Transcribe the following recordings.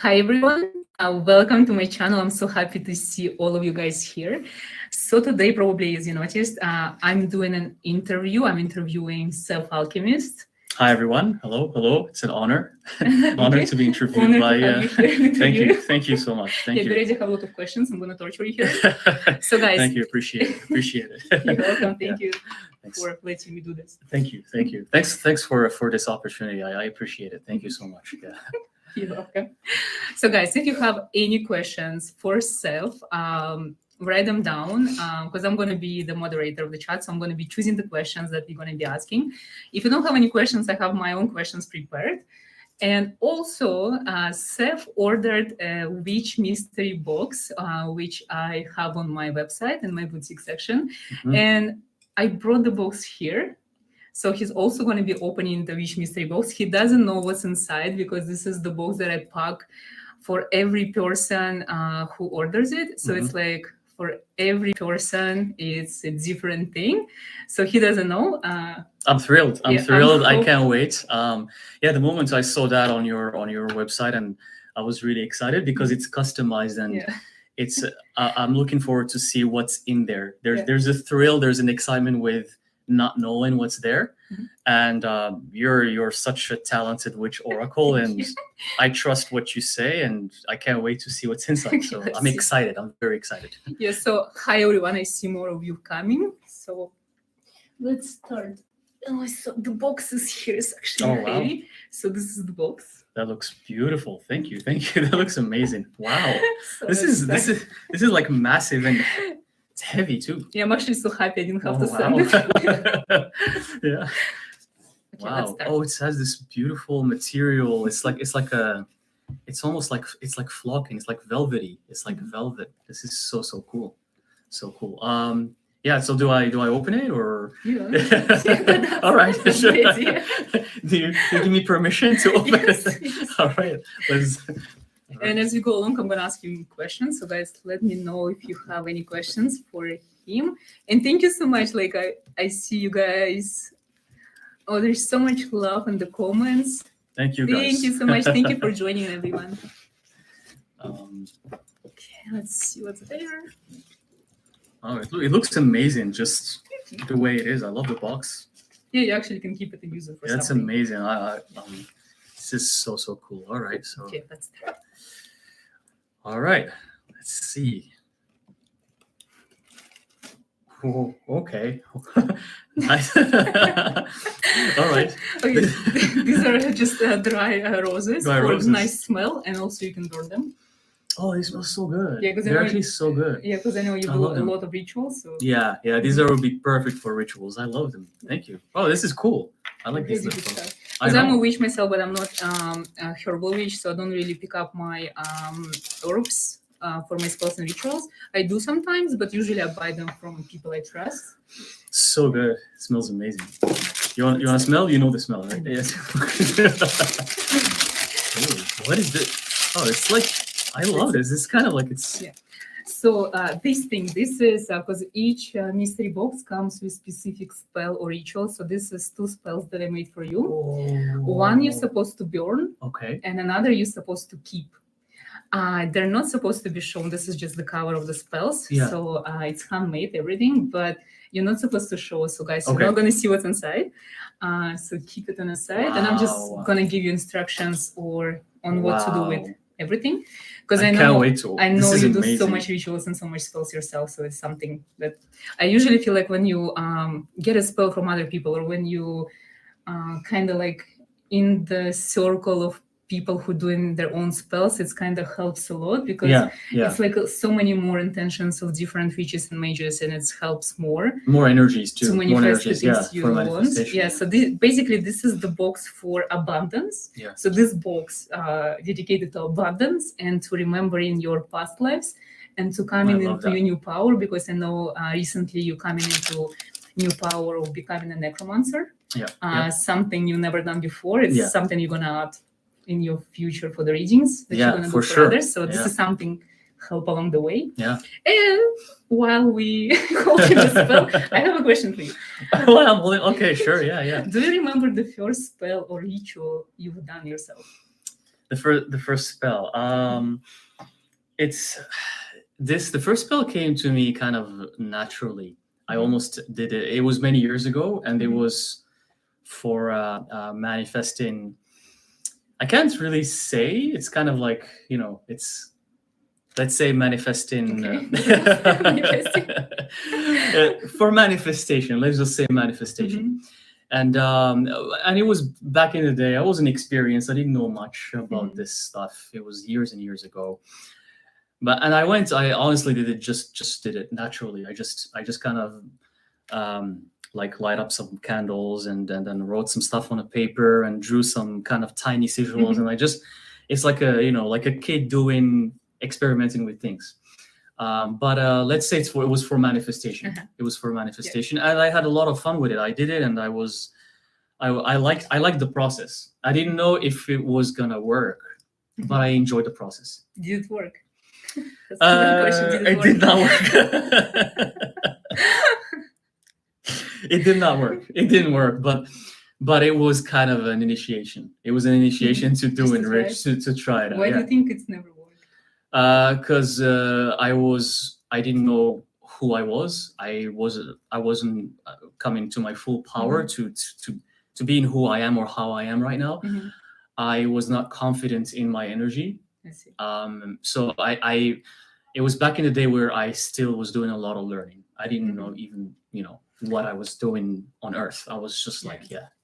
Hi everyone, welcome to my channel. I'm so happy to see all of you guys here. So today, probably as you noticed, I'm doing an interview. I'm interviewing Sef Alchemist. Hi everyone. Hello. It's an honor. Honor to be interviewed Honor by. to have you here and interview you. Thank you so much. Thank We you. already have a lot of questions. I'm going to torture you here. So guys, Thank you. Appreciate it. you're welcome. Thank you Thanks. for letting me do this. Thank you. Thanks for this opportunity. I appreciate it. Thank you so much. Yeah. You're welcome. So guys, if you have any questions for Sef, write them down because I'm going to be the moderator of the chat. So I'm going to be choosing the questions that we're going to be asking. If you don't have any questions, I have my own questions prepared. And also, Sef ordered a witch mystery box, which I have on my website in my boutique section. Mhm. And I brought the box here. So he's also going to be opening the witch mystery box. He doesn't know what's inside because this is the box that I pack for every person who orders it. So it's like for every person, it's a different thing. So he doesn't know. I'm thrilled. Yeah, I can't wait. The moment I saw that on your website, and I was really excited because it's customized and it's. I'm looking forward to see what's in there. There's a thrill. There's an excitement with not knowing what's there. And you're such a talented witch oracle, and I trust what you say, and I can't wait to see what's inside. So I'm excited. I'm very excited. Yeah. So hi everyone. I see more of you coming. So let's start. Oh, so the box is here. It's actually heavy. So this is the box. That looks beautiful. Thank you. That looks amazing. Wow. So this is like massive and it's heavy too. Yeah, I'm actually so happy I didn't have to send it. Yeah. Okay, wow. Oh, it has this beautiful material. It's almost like flocking. It's like velvety. It's like velvet. This is so cool. So cool. Yeah. So do I open it or? Yeah. All right. Sure. Do you give me permission to open it? Yes. All right. Let's. And as we go along, I'm going to ask you questions. So guys, let me know if you have any questions for him. And thank you so much. Like I see you guys. Oh, there's so much love in the comments. Thank you guys. Thank you so much. Thank you for joining, everyone. Okay, let's see what's there. Oh, it looks amazing. Just the way it is. I love the box. Yeah, you actually can keep it and use it for something. That's amazing. This is so cool. All right. So. Okay, that's there. All right, let's see. Oh, okay. Nice. All right. Okay. These are just dry roses for nice smell, and also you can burn them. Oh, they smell so good. Yeah, they're actually so good. Yeah, because I know you do a lot of rituals. So. Yeah. These would be perfect for rituals. I love them. Thank you. Oh, this is cool. I like this stuff. Because I'm a witch myself, but I'm not a herbal witch, so I don't really pick up my herbs for my spells and rituals. I do sometimes, but usually I buy them from people I trust. So good. It smells amazing. You want to smell? You know the smell, right? Yes. Ooh, what is this? Oh, it's like, I love this. It's kind of like it's... Yeah. So this is because each mystery box comes with specific spell or ritual. So this is 2 spells that I made for you. Oh. One you're supposed to burn, okay, and another you're supposed to keep. They're not supposed to be shown. This is just the cover of the spells. Yeah. So it's handmade, everything, but you're not supposed to show. So guys, you're not going to see what's inside. So keep it on the side, and I'm just going to give you instructions on what to do with everything, because I know you do so much rituals and so much spells yourself, so it's something that I usually feel like when you get a spell from other people, or when you kind of like in the circle of people who doing their own spells, it's kind of helps a lot, because it's like so many more intentions of different witches and mages, and it helps more energies too, to manifest the things you want. So basically this is the box for abundance. So this box dedicated to abundance and to remembering your past lives and to coming into your new power, because I know recently you coming into new power of becoming a necromancer. Something you've never done before. It's something you're gonna add in your future for the readings that you're going to do for others. So this is something help along the way. And while we holding the spell, I have a question for you. Okay, sure. Yeah. Do you remember the first spell or ritual you've done yourself? The first spell. It's this. The first spell came to me kind of naturally. I almost did it. It was many years ago, and it was for manifesting. I can't really say. It's kind of like, it's, let's say, manifesting. Manifesting. For manifestation, let's just say manifestation. And it was back in the day. I wasn't experienced. I didn't know much about this stuff. It was years and years ago. I honestly did it, just did it naturally. I just kind of like light up some candles and then wrote some stuff on a paper and drew some kind of tiny sigils. And it's like like a kid experimenting with things. Let's say it was for manifestation. It was for manifestation, and I had a lot of fun with it. I did it, and I liked the process. I didn't know if it was gonna work, but I enjoyed the process. Did it work? That's a good question. It did not work. It did not work. It didn't work, but it was kind of an initiation. It was an initiation to do enrich, to try it out. Why do you think it's never worked? Because I didn't know who I was. I wasn't coming to my full power to being who I am or how I am right now. I was not confident in my energy. I see. So it was back in the day where I still was doing a lot of learning. I didn't know even what I was doing on Earth. I was just like,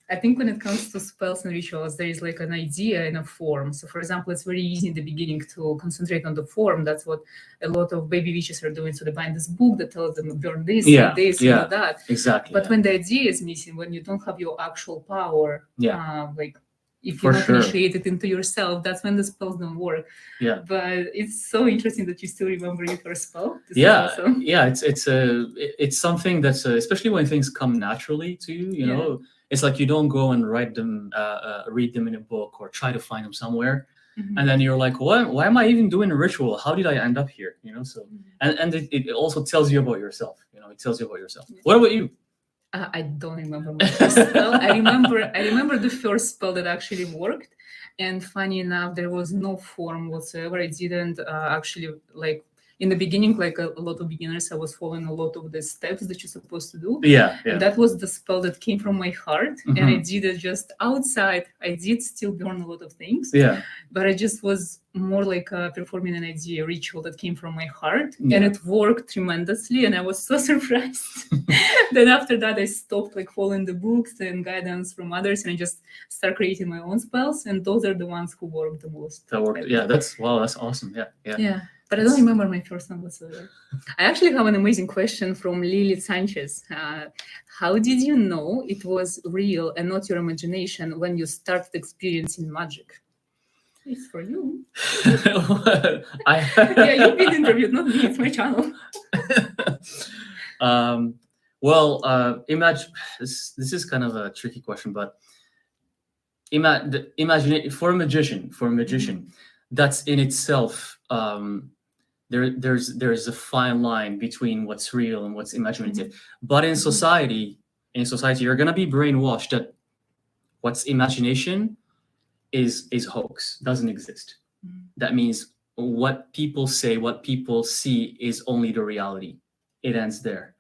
I think when it comes to spells and rituals, there is like an idea in a form. So, for example, it's very easy in the beginning to concentrate on the form. That's what a lot of baby witches are doing. So they bind this book that tells them burn this, and this, and that. Exactly. But when the idea is missing, when you don't have your actual power, like if For you're not sure. initiated into yourself, that's when the spells don't work. But it's so interesting that you still remember your first spell. This is awesome. It's something that's especially when things come naturally to you. You know, it's like you don't go and read them in a book or try to find them somewhere, and then you're like, why am I even doing a ritual? How did I end up here? So and it also tells you about yourself. It tells you about yourself. What about you? I don't remember my first spell. I remember the first spell that actually worked, and funny enough, there was no form whatsoever. I didn't actually like in the beginning, like a lot of beginners, I was following a lot of the steps that you're supposed to do. And that was the spell that came from my heart, and I did it just outside. I did still burn a lot of things, but I just was more like performing an idea, a ritual that came from my heart, and it worked tremendously, and I was so surprised. Then after that, I stopped like following the books and guidance from others, and I just started creating my own spells, and those are the ones who work the most. That worked. Yeah, that's awesome. Yeah. But I don't remember my first one whatsoever. I actually have an amazing question from Lily Sanchez. How did you know it was real and not your imagination when you started experiencing magic? It's for you. Yeah, you've been interviewed, not me. It's my channel. Imagine this is kind of a tricky question, but imagine for a magician, that's in itself. There's a fine line between what's real and what's imaginative. But in society, you're gonna be brainwashed that what's imagination is hoax, doesn't exist. That means what people say, what people see is only the reality. It ends there.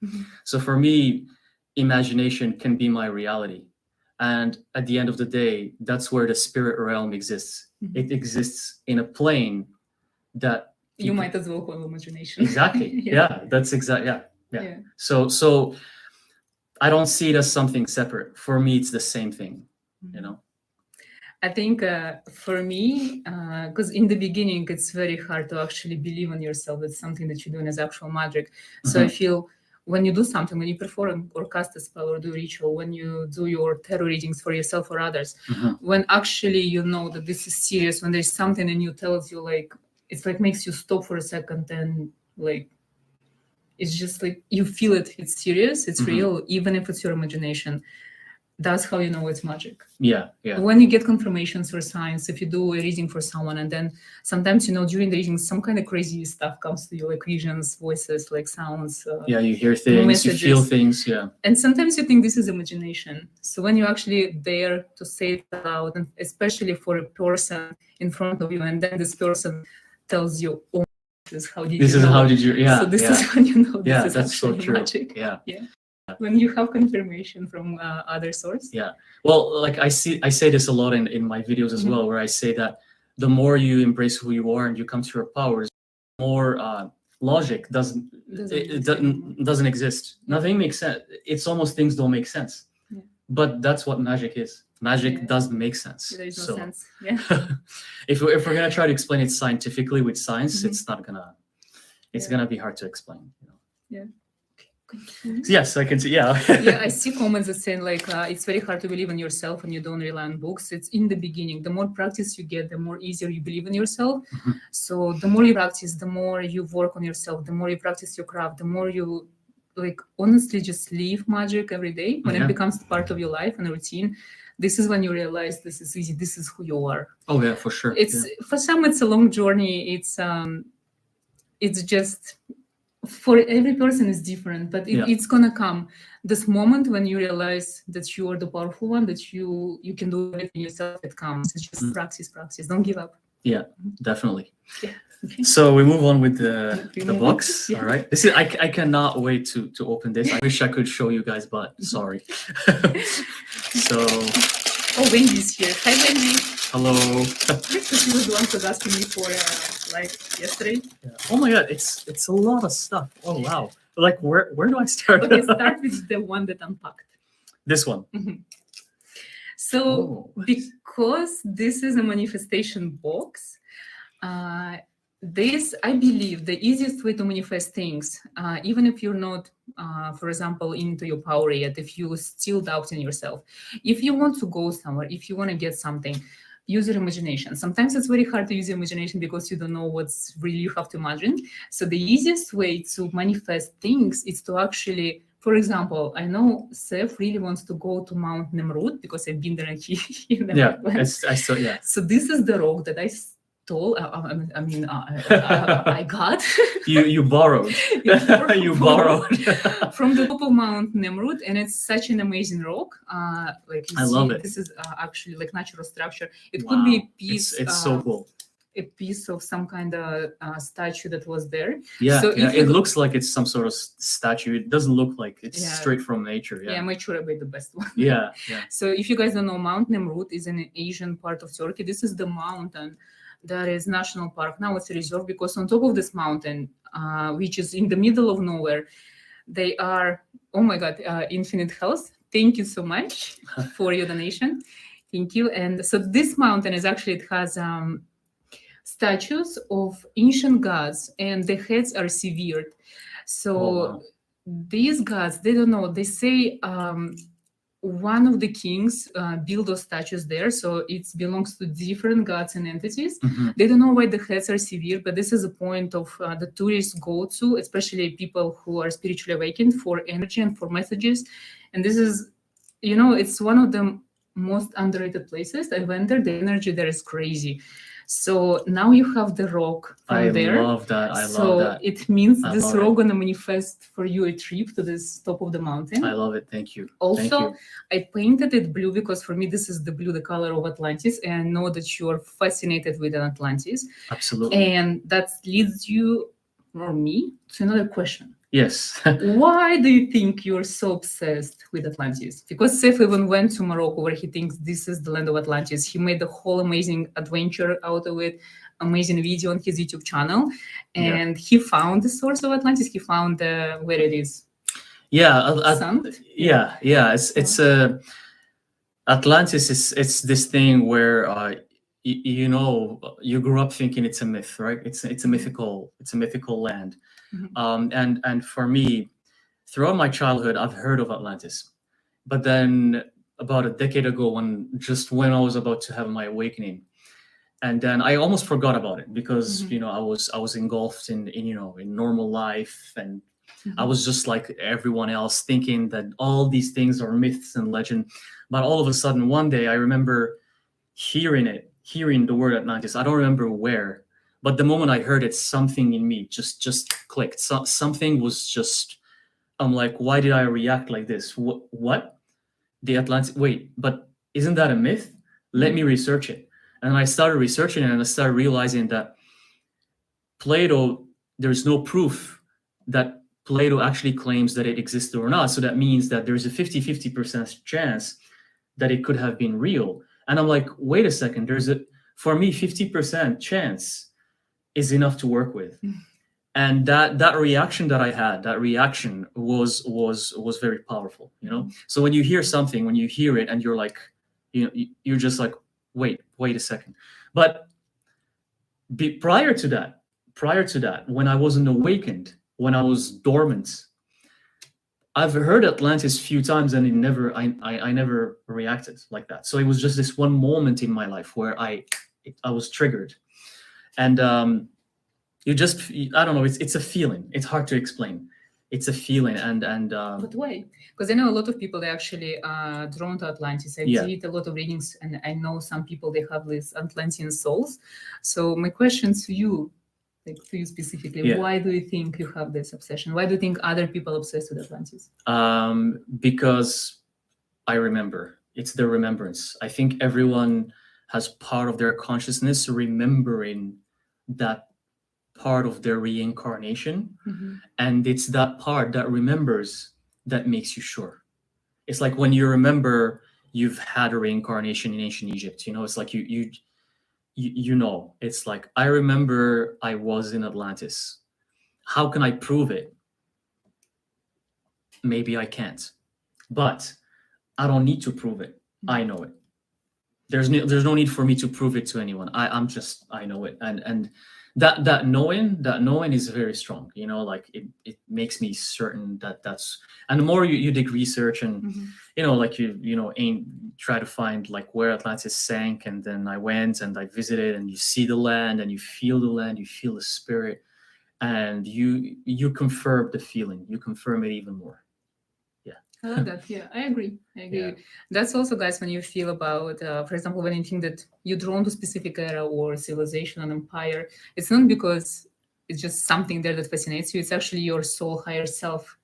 So for me, imagination can be my reality. And at the end of the day, that's where the spirit realm exists. It exists in a plane that you might as well call imagination. Exactly. That's exactly. Yeah. So I don't see it as something separate. For me, it's the same thing. I think for me, because in the beginning, it's very hard to actually believe in yourself. It's something that you're doing as actual magic. So I feel when you do something, when you perform or cast a spell or do a ritual, when you do your tarot readings for yourself or others, when actually you know that this is serious, when there's something in you tells you like, it's like makes you stop for a second and like, it's just like you feel it. It's serious. It's real, even if it's your imagination. that's how you know it's magic. Yeah, yeah. When you get confirmations for signs, if you do a reading for someone, and then sometimes, you know, during the reading, some kind of crazy stuff comes to you, like visions, voices, like sounds. Yeah, you hear things, messages. you feel things, yeah. And sometimes you think this is imagination. So when you actually dare to say it out, and especially for a person in front of you, and then this person tells you, "Oh, this is how did this you is know?" how did you? Yeah, So this yeah. is when you know this Yeah, is that's so actually true. magic. Yeah. Yeah. When you have confirmation from other source. Yeah. Well, like I say this a lot in my videos as well, where I say that the more you embrace who you are and you come to your powers, the more logic doesn't exist. Nothing makes sense. It's almost things don't make sense. Yeah. But that's what magic is. Magic doesn't make sense. There is no sense. Yeah. if we're gonna try to explain it scientifically with science, it's not gonna. It's gonna be hard to explain. You know? Yeah. Yes, I can see. Yeah. Yeah, I see comments that saying like it's very hard to believe in yourself and you don't rely on books. It's in the beginning. The more practice you get, the more easier you believe in yourself. So the more you practice, the more you work on yourself, the more you practice your craft, the more you like honestly just live magic every day. When it becomes part of your life and a routine, this is when you realize this is easy. This is who you are. Oh yeah, for sure. It's for some it's a long journey. It's just. For every person is different, but it's gonna come this moment when you realize that you are the powerful one, that you can do everything yourself. It comes. It's just practice. Don't give up. Yeah, definitely. Yeah. Okay. So we move on with the box. Yeah. All right. This is I cannot wait to open this. I wish I could show you guys, but sorry. So. Oh, Wendy's here. Hi, Wendy. Hello. So she was the one who was asking me for like yesterday. Yeah. Oh my God, it's a lot of stuff. Oh wow. Like where do I start? Okay, start with the one that unpacked. This one. So because this is a manifestation box, this, I believe, the easiest way to manifest things, even if you're not, for example, into your power yet, if you still doubt in yourself, if you want to go somewhere, if you want to get something, use your imagination. Sometimes it's very hard to use your imagination because you don't know what's really you have to imagine. So the easiest way to manifest things is to actually, for example, I know Sef really wants to go to Mount Nemrut because I've been there and he never went. So this is the rock that I stole. I got. You borrowed. You borrowed from the top of Mount Nemrut, and it's such an amazing rock. Like you love it. This is actually like natural structure. It could be a piece. It's so cool. A piece of some kind of statue that was there. Yeah, so it looks like it's some sort of statue. It doesn't look like it's straight from nature. Yeah, I'm sure about the best one. Yeah. So if you guys don't know, Mount Nemrut is in an Asian part of Turkey. This is the mountain that is national park. Now it's a reserve because on top of this mountain, which is in the middle of nowhere, they are, oh my God, Infinite Health. Thank you so much for your donation. Thank you. And so this mountain is actually, it has statues of ancient gods and the heads are severed. So these gods, they don't know, they say one of the kings built those statues there, so it belongs to different gods and entities. They don't know why the heads are severed, but this is a point of the tourists go to, especially people who are spiritually awakened, for energy and for messages. And this is, you know, it's one of the most underrated places. I went there, the energy there is crazy. So now you have the rock from there. I love that. So it means this rock gonna manifest for you a trip to this top of the mountain. I love it. Thank you. Also, I painted it blue because for me this is the blue, the color of Atlantis, and I know that you are fascinated with Atlantis. Absolutely. And that leads you or me to another question. Yes. Why do you think you're so obsessed with Atlantis? Because Sef even went to Morocco where he thinks this is the land of Atlantis. He made a whole amazing adventure out of it, amazing video on his YouTube channel. And he found the source of Atlantis. He found where it is. Yeah. It's Atlantis it's this thing where you know, you grew up thinking it's a myth, right? It's a mythical land. And for me, throughout my childhood, I've heard of Atlantis, but then about a decade ago, when I was about to have my awakening, and then I almost forgot about it because you know I was engulfed in normal life, and I was just like everyone else, thinking that all these things are myths and legend. But all of a sudden, one day, I remember hearing the word Atlantis. I don't remember where, but the moment I heard it, something in me just clicked. Something was just, I'm like, why did I react like this? What? The Atlantis? Wait, but isn't that a myth? Let me research it. And I started researching it, and I started realizing that Plato, there's no proof that Plato actually claims that it existed or not. So that means that there's a 50% chance that it could have been real. And I'm like, wait a second, for me, 50% chance is enough to work with. And that reaction that I had, that reaction was very powerful, you know? So when you hear something, when you hear it and you're like, you know, you're just like, wait a second. But prior to that, when I wasn't awakened, when I was dormant, I've heard Atlantis a few times, and I never reacted like that. So it was just this one moment in my life where I was triggered, and I don't know. It's a feeling. It's hard to explain. It's a feeling, and But why? Because I know a lot of people, they actually are drawn to Atlantis. I did a lot of readings, and I know some people, they have these Atlantean souls. So my question to you, like to you specifically, why do you think you have this obsession? Why do you think other people obsessed with Atlantis? Because I remember. It's the remembrance. I think everyone has part of their consciousness remembering that part of their reincarnation, and it's that part that remembers that makes you sure. It's like when you remember you've had a reincarnation in ancient Egypt, you know, it's like you know, it's like, I remember I was in Atlantis. How can I prove it? Maybe I can't, but I don't need to prove it. I know it. There's no need for me to prove it to anyone. I know it, and that knowing is very strong, you know, like it makes me certain that's, and the more you dig research and you know, like try to find like where Atlantis sank, and then I went and I visited, and you see the land, and you feel the land, you feel the spirit, and you confirm the feeling, you confirm it even more. I love that. Yeah, I agree. That's also, guys, when you feel about, for example, when you think that you're drawn to specific era or civilization and empire, it's not because it's just something there that fascinates you. It's actually your soul, higher self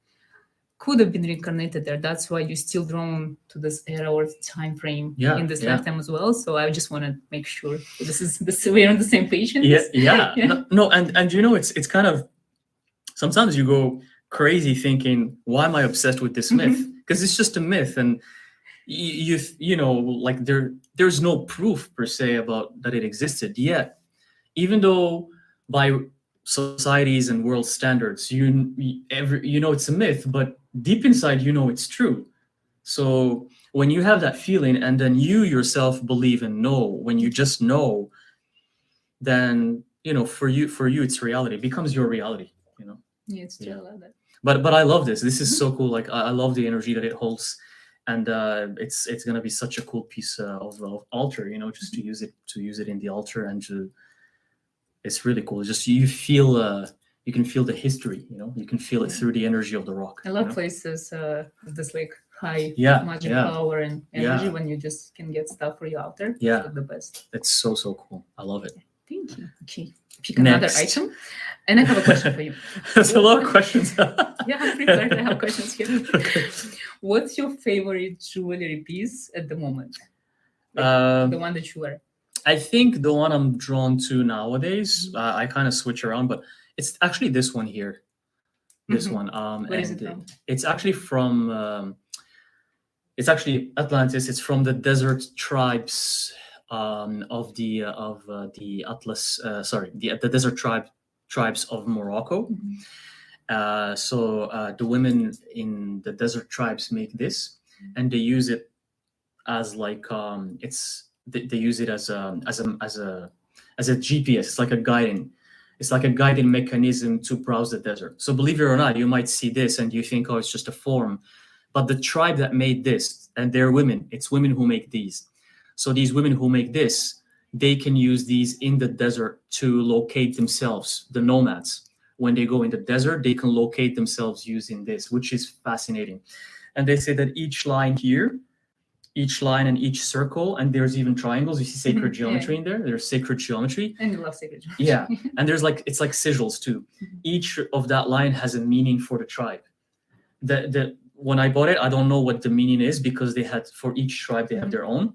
could have been reincarnated there. That's why you're still drawn to this era or time frame in this lifetime as well. So I just want to make sure we're on the same page. No, and you know, it's kind of, sometimes you go crazy thinking, why am I obsessed with this myth? Because it's just a myth, and you know, like there's no proof per se about that it existed yet, even though by societies and world standards, you know it's a myth, but deep inside you know it's true. So when you have that feeling, and then you yourself believe and know, when you just know, then you know, for you it's reality. It becomes your reality, you know. Yeah, it's true. I love that. But I love this. This is so cool. Like I love the energy that it holds, and it's gonna be such a cool piece of altar. You know, just to use it in the altar, and it's really cool. Just you can feel the history. You know, you can feel it through the energy of the rock. I love places with this like high magic power and energy when you just can get stuff for your altar. Yeah, it's like the best. It's so cool. I love it. Thank you. Okay, pick another item. And I have a question for you. There's a lot of questions. Yeah, I'm prepared. I have questions here. Okay. What's your favorite jewelry piece at the moment? Like, the one that you wear? I think the one I'm drawn to nowadays, I kind of switch around, but it's actually this one here. This one. Where is it from? It's actually from. It's actually Atlantis. It's from the desert tribes of the Atlas. The desert tribes of Morocco. So the women in the desert tribes make this, and they use it as like they use it as a GPS. It's like a guiding. It's like a guiding mechanism to browse the desert. So believe it or not, you might see this and you think, oh, it's just a form. But the tribe that made this, and they're women, it's women who make these. So these women who make this, they can use these in the desert to locate themselves, the nomads. when they go in the desert, they can locate themselves using this, which is fascinating. And they say that each line here, each line and each circle, and there's even triangles. You see sacred geometry in there. There's sacred geometry. And you love sacred geometry. Yeah. And there's like, it's like sigils too. Each of that line has a meaning for the tribe. When I bought it, I don't know what the meaning is, because they had, for each tribe, they have their own.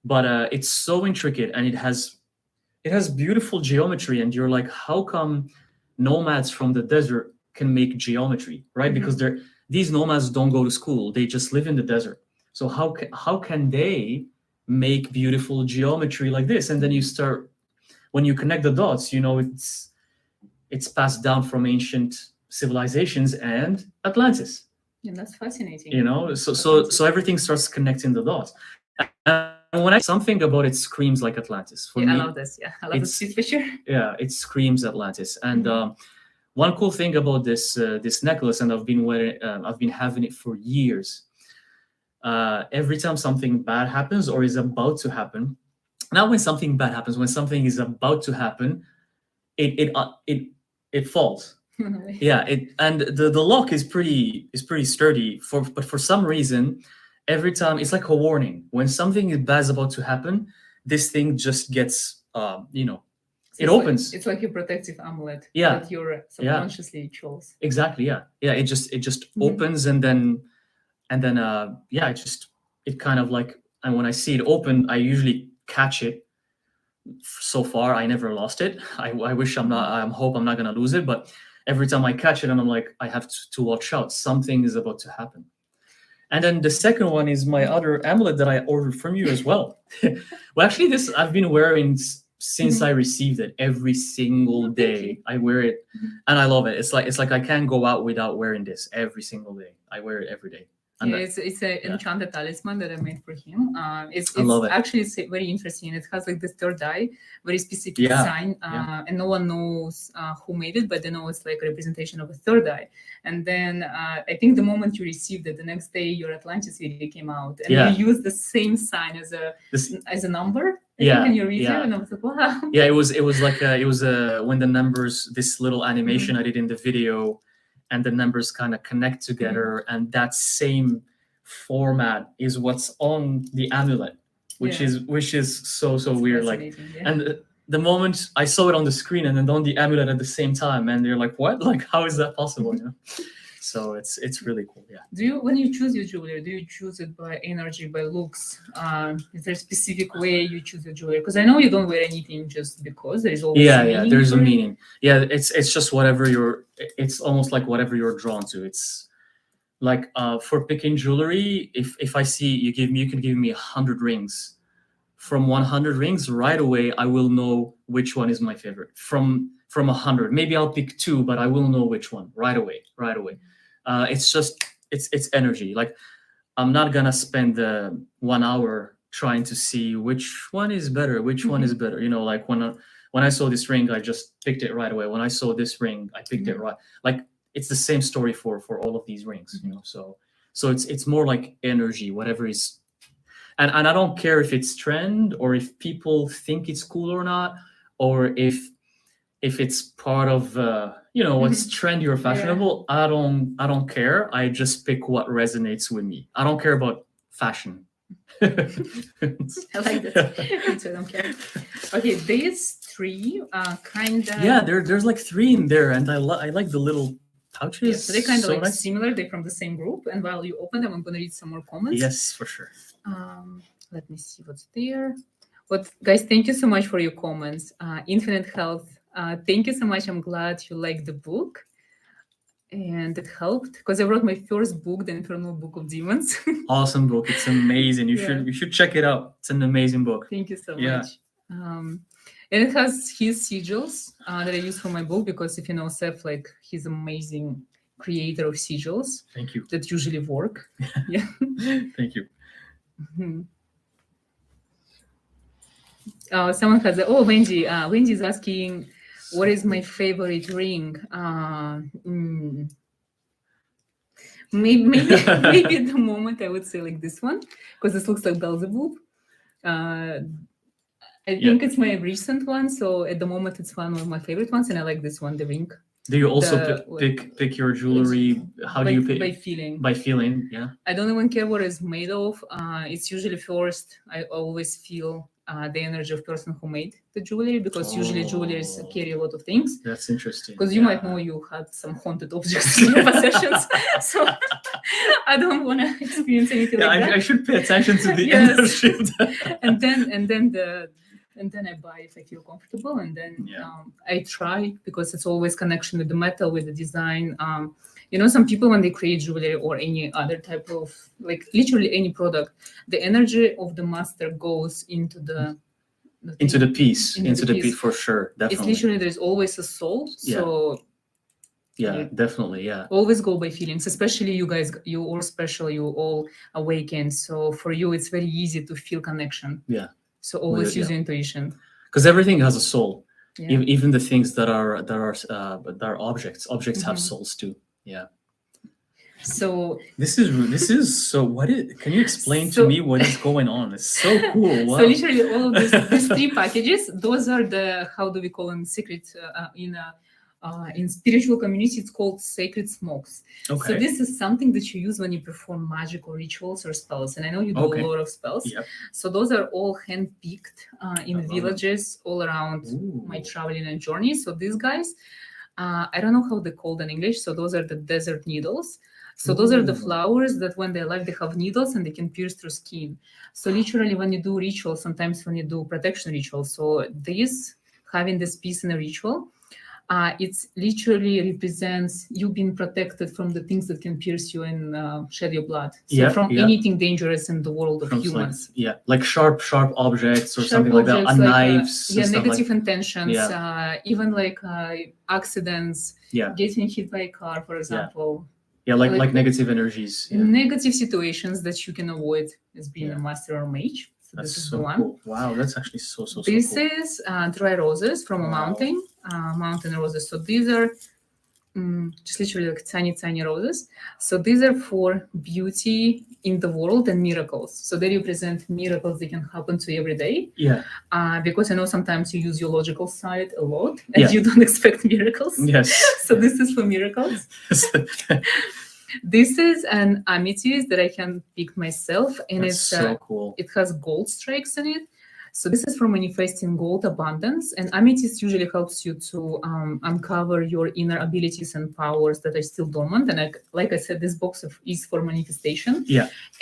But it's so intricate, and it has beautiful geometry. And you're like, how come nomads from the desert can make geometry, right? Because these nomads don't go to school. They just live in the desert. So how can they make beautiful geometry like this? And then you start, when you connect the dots, you know, it's passed down from ancient civilizations and Atlantis. Yeah, that's fascinating. You know, so everything starts connecting the dots. And when something about it screams like Atlantis. For me, I love this. Yeah, I love this picture. Yeah, it screams Atlantis. And one cool thing about this necklace, and I've been having it for years. Every time something bad happens or is about to happen, not when something bad happens, when something is about to happen, it falls. Yeah, and the lock is pretty sturdy. But for some reason, every time it's like a warning. When something bad is about to happen, this thing just gets it opens. It's like a protective amulet. Yeah, that you're subconsciously chose. Exactly. Yeah. It just opens, and then it kind of like, and when I see it open, I usually catch it. So far, I never lost it. I wish I hope I'm not gonna lose it, but every time I catch it, and I'm like, I have to watch out. Something is about to happen. And then the second one is my other amulet that I ordered from you as well. Well, actually, this I've been wearing since I received it. Every single day I wear it, and I love it. It's like I can't go out without wearing this every single day. I wear it every day. Yeah, it's an enchanted talisman that I made for him. It's actually very interesting. It has like the third eye, very specific sign, and no one knows who made it, but they know it's like a representation of a third eye. And then I think the moment you received it, the next day your Atlantis video came out, and you used the same sign as a number. I think in your video, and I was like, wow. Yeah, it was like when the numbers, this little animation I did in the video, and the numbers kind of connect together, and that same format is what's on the amulet, which is so weird. Like, and the moment I saw it on the screen and then on the amulet at the same time, and you're like, what? Like, how is that possible? You know? So it's really cool. Yeah. When you choose your jewelry, do you choose it by energy, by looks? Is there a specific way you choose your jewelry? Because I know you don't wear anything just because. There is always there's a meaning. Yeah, it's just whatever it's almost like whatever you're drawn to. It's like for picking jewelry, if I see you can give me 100 rings. From 100 rings, right away I will know which one is my favorite. From 100, maybe I'll pick 2, but I will know which one right away. It's just it's energy. Like, I'm not gonna spend 1 hour trying to see which one is better, You know, like when I saw this ring, I just picked it right away. When I saw this ring, I picked it right. Like, it's the same story for all of these rings, you know. So it's more like energy, whatever is. And I don't care if it's trend or if people think it's cool or not, or if it's part of what's trendy or fashionable. I don't care. I just pick what resonates with me. I don't care about fashion. I like that. I don't care. Okay, these 3 are kind of there's like 3 in there, and I like the little pouches. Yeah, so they're kind of nice. Similar. They're from the same group. And while you open them, I'm going to read some more comments. Yes, for sure. Let me see what's there. But guys, thank you so much for your comments. Infinite Health, thank you so much. I'm glad you liked the book. And it helped because I wrote my first book, The Infernal Book of Demons. Awesome book. It's amazing. You should check it out. It's an amazing book. Thank you so much. And it has his sigils that I use for my book, because if you know Sef, like, he's amazing creator of sigils. Thank you. That usually work. Yeah. Thank you. Mm-hmm. Someone has Wendy is asking, what is my favorite ring? Maybe at the moment I would say like this one, because this looks like Beelzebub. I think it's my recent one, so at the moment it's one of my favorite ones, and I like this one, the ring. Do you also pick your jewelry? How do you pick? By feeling. By feeling, yeah. I don't even care what it's made of. It's usually first, I always feel the energy of person who made the jewelry, because usually jewelries carry a lot of things. That's interesting. Because you might know you had some haunted objects in your possessions, so I don't want to experience anything like that. I should pay attention to the energy. And then I buy if I feel comfortable, and then I try, because it's always connection with the metal, with the design. Some people, when they create jewelry or any other type of, like literally any product, the energy of the master goes into the piece for sure. Definitely. It's literally, there's always a soul. So definitely. Yeah. Always go by feelings, especially you guys, you all special, you all awakened. So for you, it's very easy to feel connection. Yeah. So always use your intuition. Because everything has a soul. Yeah. Even the things that are objects. Objects have souls too. Yeah. So this is so. Can you explain to me what is going on? It's so cool. Wow. So literally all of these 3 packages, those are the, how do we call them, secret in spiritual community, it's called sacred smokes. Okay. So this is something that you use when you perform magic or rituals or spells. And I know you do a lot of spells. Yep. So those are all hand-picked in villages all around my traveling and journey. So these guys, I don't know how they called in English. So those are the desert needles. So those are the flowers that when they're alive, they have needles and they can pierce through skin. So literally when you do rituals, sometimes when you do protection rituals, so having this piece in a ritual, it literally represents you being protected from the things that can pierce you and shed your blood. So from anything dangerous in the world of humans. Like sharp objects or something like that, knives. Negative intentions, even like accidents, getting hit by a car, for example. Like negative energies. Negative situations that you can avoid as being a master or mage. So that's this is so the one. Cool. Wow, that's actually so This cool. is dry roses from a mountain roses. So these are just literally like tiny roses. So these are for beauty in the world and miracles. So they represent miracles that can happen to you every day. Yeah. Because I know sometimes you use your logical side a lot and you don't expect miracles. Yes. So this is for miracles. This is an amethyst that I can pick myself, and it's so cool. It has gold strikes in it. So this is for manifesting gold abundance, and amethyst usually helps you to uncover your inner abilities and powers that are still dormant. And like I said, this box is for manifestation,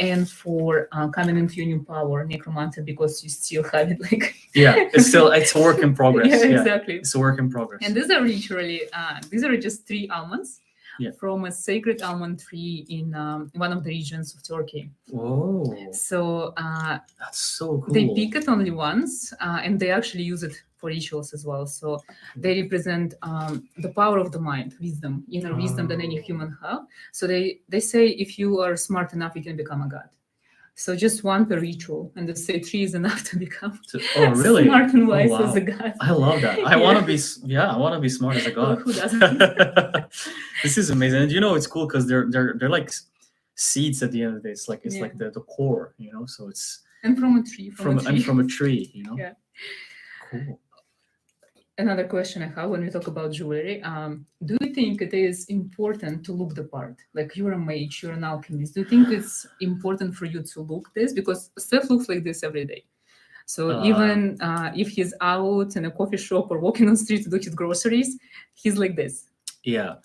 and for coming into your new power, necromancer, because you still have it. It's a work in progress. Exactly. It's a work in progress. And these are literally just 3 almonds. From a sacred almond tree in one of the regions of Turkey. Whoa. So that's so cool. They pick it only once, and they actually use it for rituals as well. So they represent the power of the mind, wisdom, inner wisdom that any human have. So they say if you are smart enough, you can become a god. So just 1 per ritual, and they say 3 is enough to become smart and wise as a god. I love that. I want to be smart as a god. Who doesn't? This is amazing. And it's cool because they're like seeds at the end of the day. It's like the core, So it's from a tree. From a tree, Yeah. Cool. Another question I have when we talk about jewelry, do you think it is important to look the part? Like you're a mage, you're an alchemist. Do you think it's important for you to look this? Because Sef looks like this every day. So even if he's out in a coffee shop or walking on the street to do his groceries, he's like this. Yeah,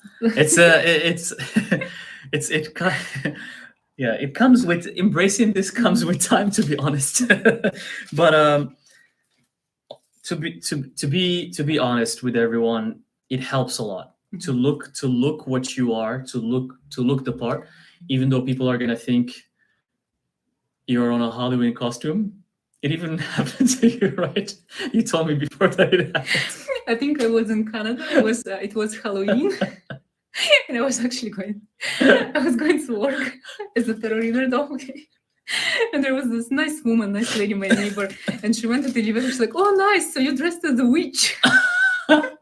it comes with embracing this comes with time, to be honest. But to be honest with everyone, it helps a lot to look what you are, to look the part, even though people are gonna think you're on a Halloween costume. It even happened to you, right? You told me before that it happened. I think I was in Canada. It was Halloween, and I was going to work as a terror reader dog. And there was this nice lady, my neighbor, and she went to the elevator. She's like, "Oh, nice! So you dressed as a witch?" And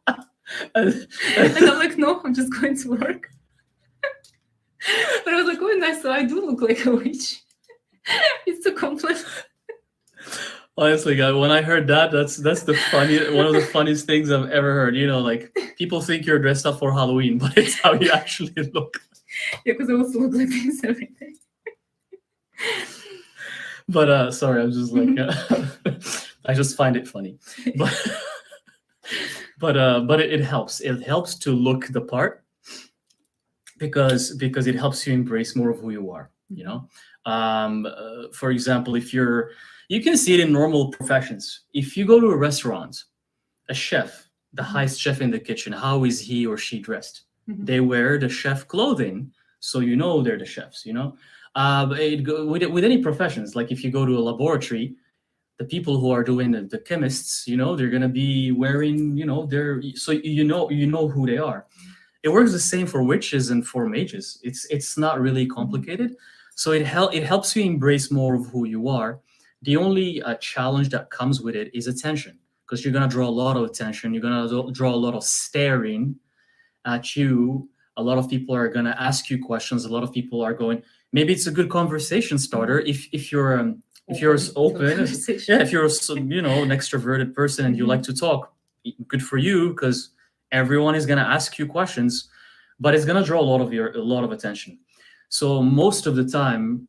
I'm like, "No, I'm just going to work." But I was like, "Oh, nice! So I do look like a witch." It's a compliment. Honestly, guy, when I heard that, that's the funny one of the funniest things I've ever heard. You know, like people think you're dressed up for Halloween, but it's how you actually look. Yeah, because I also look like this every day. But sorry, I'm just like I just find it funny. But but it helps. It helps to look the part because it helps you embrace more of who you are. You know, for example, if you can see it in normal professions. If you go to a restaurant, a chef, the highest chef in the kitchen, how is he or she dressed? They wear the chef clothing, so you know they're the chefs. You know, with any professions, like if you go to a laboratory, the people who are doing the chemists, you know, they're gonna be wearing, you know, so you know who they are. It works the same for witches and for mages. It's not really complicated. So it helps you embrace more of who you are. The only challenge that comes with it is attention, because you're gonna draw a lot of attention. You're gonna draw a lot of staring at you. A lot of people are gonna ask you questions. A lot of people are going. Maybe it's a good conversation starter if you're open. Yeah, if you're you know, an extroverted person and you like to talk, good for you, because everyone is gonna ask you questions, but it's gonna draw a lot of attention. So most of the time,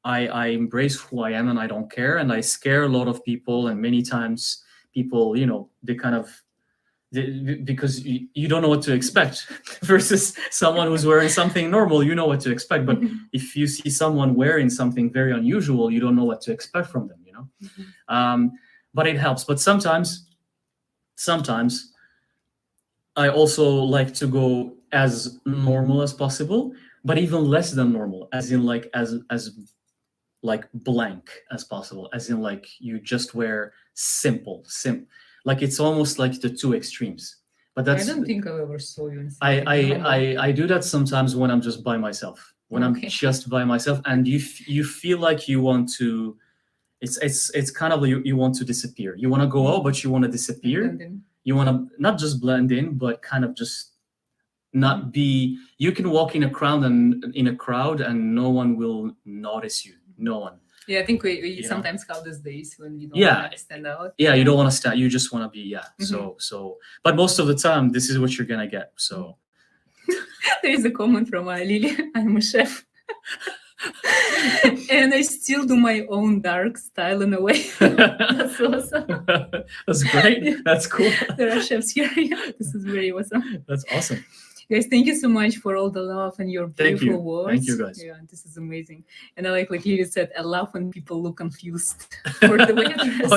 I embrace who I am and I don't care, and I scare a lot of people. And many times, people, you know, they kind of because you don't know what to expect versus someone who's wearing something normal, you know what to expect. But if you see someone wearing something very unusual, you don't know what to expect from them, you know. But it helps. But sometimes I also like to go as normal as possible, but even less than normal, as in like as like blank as possible, as in like you just wear simple. Like it's almost like the two extremes. But I don't think I ever saw you in I do that sometimes when I'm just by myself. When I'm just by myself, and you feel like you want to. It's kind of you want to disappear. You want to go out, but you want to disappear. You want to not just blend in, but kind of just not be. You can walk in a crowd and no one will notice you. No one. Yeah, I think we sometimes have these days when we don't want to stand out. Yeah, you don't want to stand. You just want to be. Yeah. So. But most of the time, this is what you're gonna get. So. There is a comment from Lily. I'm a chef. And I still do my own dark style in a way. That's awesome. That's great. That's cool. There are chefs here. Yeah, this is very awesome. That's awesome. Guys, thank you so much for all the love and your beautiful words. Thank you, guys. Yeah, this is amazing. And I like Lily said, I love when people look confused for the way it is.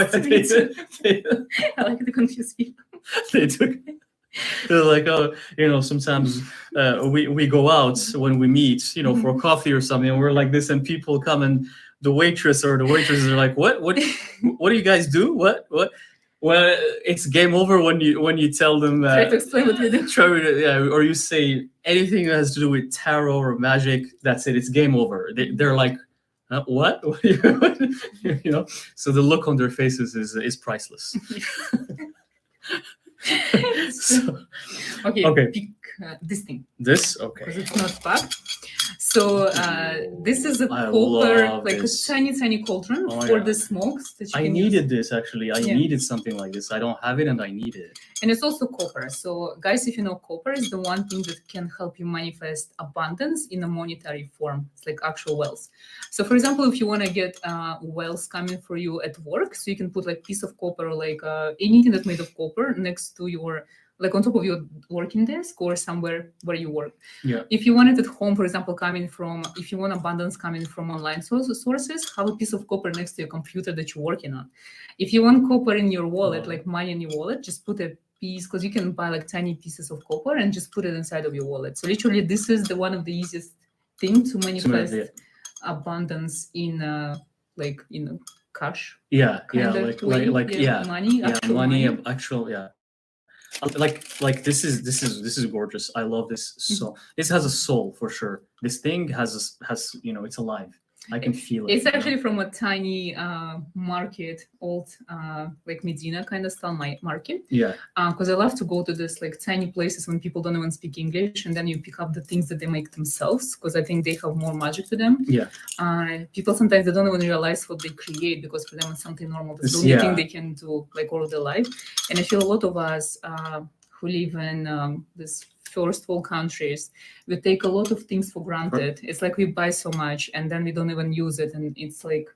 I like the confused people. They do. They're like, oh, you know, sometimes we go out when we meet, you know, for coffee or something, and we're like this, and people come and the waitress or the waitresses are like, what do you guys do? What? Well, it's game over when you tell them. Try to explain what we do. Or you say anything that has to do with tarot or magic. That's it. It's game over. They're like, what? You know. So the look on their faces is priceless. Okay. Pick this thing. This okay. Because it's not packed. So this is a copper, like a tiny cauldron for the smokes that you I can needed use. this actually. I needed something like this. I don't have it, and I need it. And it's also copper. So guys, if you know, copper is the one thing that can help you manifest abundance in a monetary form. It's like actual wealth. So for example, if you want to get wealth coming for you at work, so you can put like piece of copper or like anything that's made of copper next to your, like on top of your working desk or somewhere where you work. Yeah. If you want it at home, for example, if you want abundance coming from online sources, have a piece of copper next to your computer that you're working on. If you want copper in your wallet, like money in your wallet, just put a piece, because you can buy like tiny pieces of copper and just put it inside of your wallet. So literally, this is one of the easiest thing to manifest abundance in cash. Money. Like this is gorgeous. I love this. So this has a soul for sure. This thing has you know, it's alive. I can feel it. It's actually from a tiny market, old like Medina kind of style market. Yeah. Because I love to go to this like tiny places when people don't even speak English, and then you pick up the things that they make themselves, because I think they have more magic to them. Yeah. People sometimes they don't even realize what they create, because for them it's something normal. It's the only thing they can do like all of their life. And I feel a lot of us who live in this first world countries, we take a lot of things for granted. It's like we buy so much and then we don't even use it, and it's like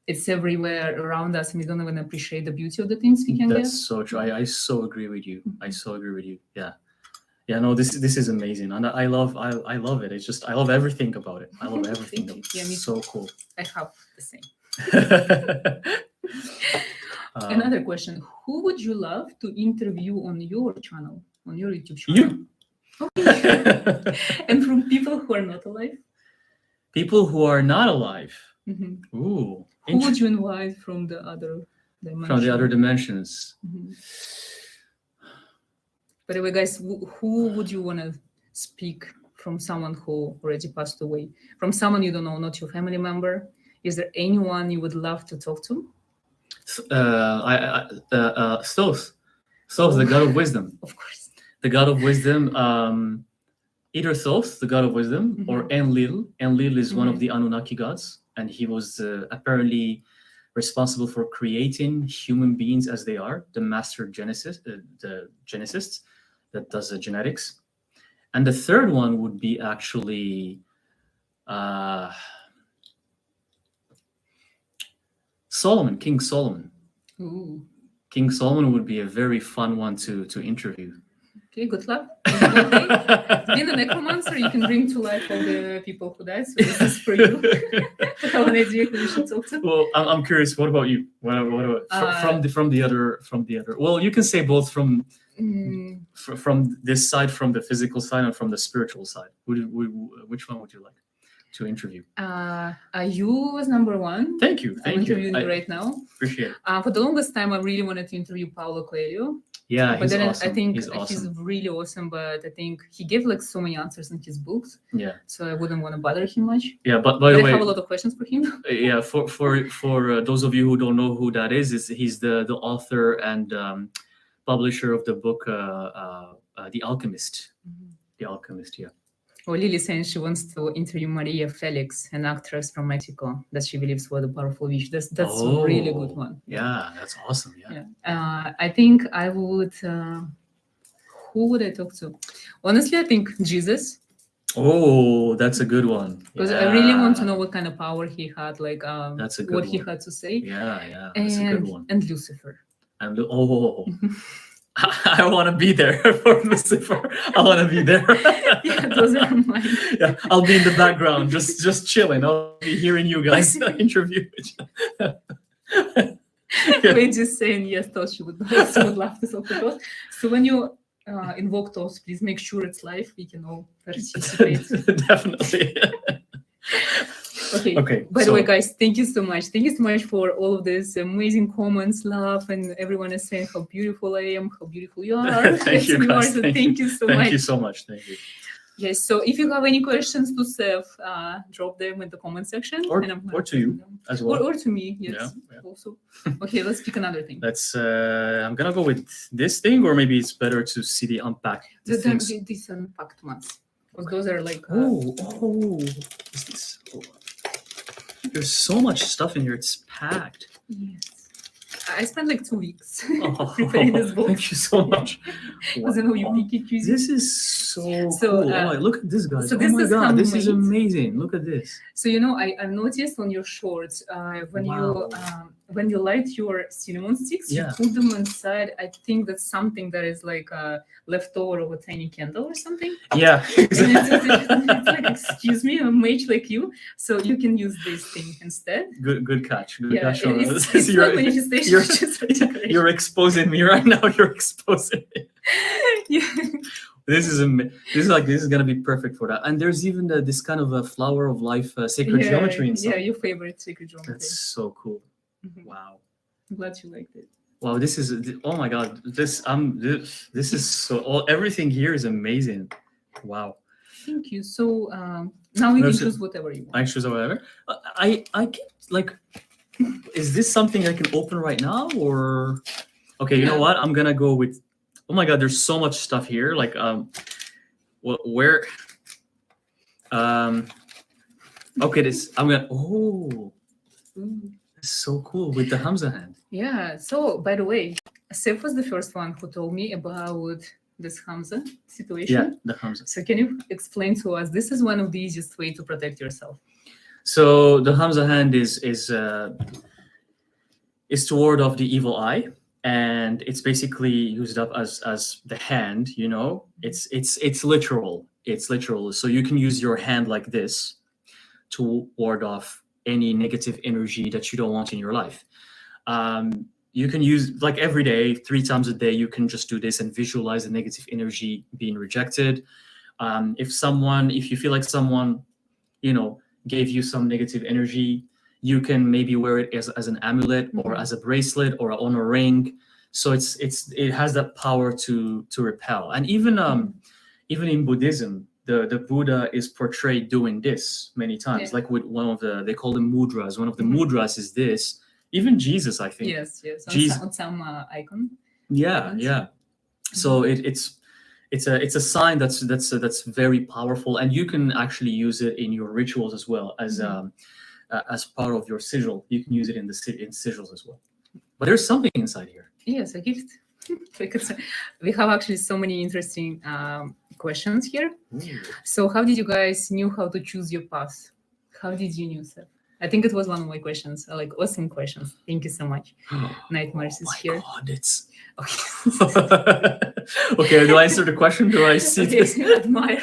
it's everywhere around us, and we don't even appreciate the beauty of the things we can get. That's so true. I so agree with you. I so agree with you. Yeah. No, this is amazing, and I love it. It's just I love everything about it. I love everything. It's so cool. I have the same. Another question: who would you love to interview on your channel, on your YouTube channel? You. Okay. And from people who are not alive? People who are not alive. Mm-hmm. Ooh. Who would you invite from the other dimensions? From the other dimensions. Mm-hmm. By the way, guys, who would you want to speak from someone who already passed away? From someone you don't know, not your family member? Is there anyone you would love to talk to? Thoth, the god of wisdom. Of course. The god of wisdom, either Thoth, the god of wisdom, or Enlil. Enlil is one of the Anunnaki gods, and he was apparently responsible for creating human beings as they are, the master the geneticist that does the genetics. And the third one would be actually Solomon, King Solomon. Ooh. King Solomon would be a very fun one to interview. Okay, good luck. Being a necromancer, you can bring to life all the people who died. So this is for you. I have an idea who you should talk to. Well, I'm curious. What about you? What about from the other? Well, you can say both from this side, from the physical side, and from the spiritual side. Which one would you like to interview? You was number one. Thank you. I'm interviewing you right now. Appreciate it. For the longest time, I really wanted to interview Paulo Coelho. Yeah, but then awesome. I think he's awesome. He's really awesome, but I think he gave like so many answers in his books. Yeah. So I wouldn't want to bother him much. Yeah, but by the way, I have a lot of questions for him. Yeah, for those of you who don't know who that is he's the author and publisher of the book The Alchemist. Mm-hmm. The Alchemist, yeah. Well, Lily saying she wants to interview Maria Felix, an actress from Mexico that she believes was a powerful witch. That's a really good one. Yeah, that's awesome. Yeah. I think I would. Who would I talk to? Honestly, I think Jesus. Oh, that's a good one. Because I really want to know what kind of power he had, like that's a good what one. He had to say. Yeah, that's a good one. And Lucifer. And I want to be there for Lucifer. I want to be there. Yeah, those are mine. Yeah, I'll be in the background, just chilling. I'll be hearing you guys interview. We're just saying yes, Tosh, she would love to talk to us. So when you invoke Tosh, please make sure it's live. We can all participate. Definitely. Okay. By the way, guys, thank you so much. Thank you so much for all of this amazing comments, love, and everyone is saying how beautiful I am, how beautiful you are. Thank you, guys. Thank you so much. Thank you so much. Thank you. Yes. So if you have any questions to Sef, drop them in the comment section. Or to you as well. Or to me. Yes. Yeah. Also. Okay. Let's pick another thing. I'm gonna go with this thing, or maybe it's better to see the unpacked things. These unpacked ones. Because those are like. Is this? There's so much stuff in here. It's packed. Yes. I spent like 2 weeks preparing this book. Thank you so much. This is so cool. Look at this, guys. So this my God, this is amazing. Look at this. So, I've noticed on your shorts, when you light your cinnamon sticks, you put them inside. I think that's something that is like a leftover of a tiny candle or something. Yeah. Exactly. It's like, excuse me, a mage like you. So you can use this thing instead. Good catch. Good catch. It's not manifestation. You're exposing me right now. You're exposing me. Yeah. This is gonna be perfect for that. And there's even this kind of a flower of life sacred geometry inside. Yeah, your favorite sacred geometry. That's so cool. Mm-hmm. Wow. I'm glad you liked it. Wow, this is, oh my God, this is so, everything here is amazing. Wow. Thank you. So Now you can choose whatever you want. I choose whatever. I can, like, is this something I can open right now, or okay? You know what? I'm gonna go with. Oh my God, there's so much stuff here. Like, where? Okay, this I'm gonna. Oh, it's so cool with the Hamza hand. Yeah. So, by the way, Sef was the first one who told me about this Hamza situation. Yeah, the Hamza. So, can you explain to us? This is one of the easiest way to protect yourself. So the Hamza hand is to ward off the evil eye, and it's basically used up as the hand. You know, it's literal. It's literal. So you can use your hand like this to ward off any negative energy that you don't want in your life. You can use, like, every day, 3 times a day, you can just do this and visualize the negative energy being rejected. If you feel like someone, you know, gave you some negative energy, you can maybe wear it as an amulet or as a bracelet or on a ring. So it has that power to repel. And even in Buddhism, the Buddha is portrayed doing this many times, like with one of they call them mudras. One of the mudras is this. Even Jesus, I think. Yes. On some icon. Yeah. So it's a sign that's very powerful, and you can actually use it in your rituals as well as part of your sigil. You can use it in sigils as well. But there's something inside here. Yes, a gift. Because we have actually so many interesting questions here. Ooh. So, how did you guys knew how to choose your path? How did you know, Seth? I think it was one of my questions. Like, awesome questions. Thank you so much. Nightmares is here. God, it's okay. Okay. Do I answer the question? Do I see this? Admire.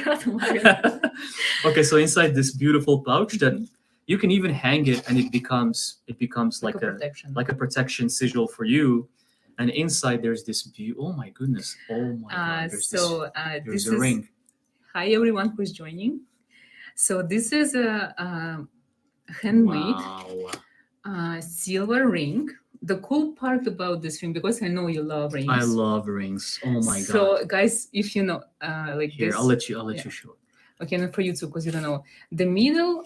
Okay, so inside this beautiful pouch that you can even hang it, and it becomes like a protection sigil for you. And inside there's this view. Oh my goodness! Oh my God! There's a ring. Hi everyone who is joining. So this is a handmade silver ring. The cool part about this ring, because I know you love rings. I love rings. Oh my God! So guys, if you know, like here, this, I'll let you show. Okay, and for you too, because you don't know. The middle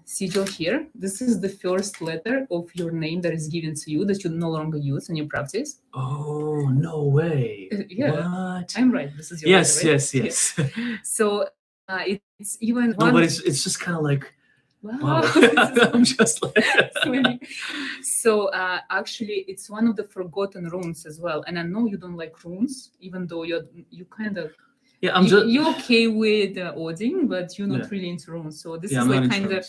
sigil here, this is the first letter of your name that is given to you that you no longer use in your practice. Oh, no way. Yeah. What? I'm right. This is your letter, right? Yes. So it's even no, but it's just kind of like, wow. I'm just like So actually it's one of the forgotten runes as well. And I know you don't like runes, even though you kind of you're okay with Odin, but you're not really into runes. So this is like kind of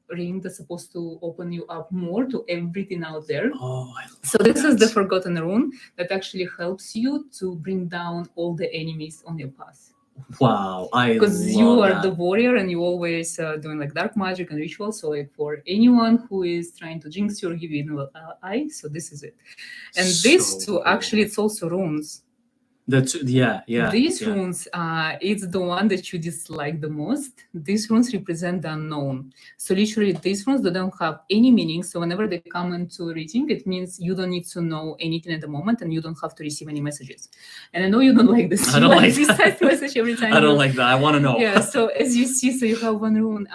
ring that's supposed to open you up more to everything out there. Oh, I love so this is the forgotten rune that actually helps you to bring down all the enemies on your path. Wow, because you are the warrior and you always doing like dark magic and rituals. So like for anyone who is trying to jinx you or give you an eye, so this is it. And this too, actually, it's also runes. These runes, it's the one that you dislike the most. These runes represent the unknown. So literally, these runes, they don't have any meaning. So whenever they come into reading, it means you don't need to know anything at the moment, and you don't have to receive any messages. And I know you don't like this. I don't like this type of message every time. I don't like that. I want to know. Yeah. So as you see, so you have one rune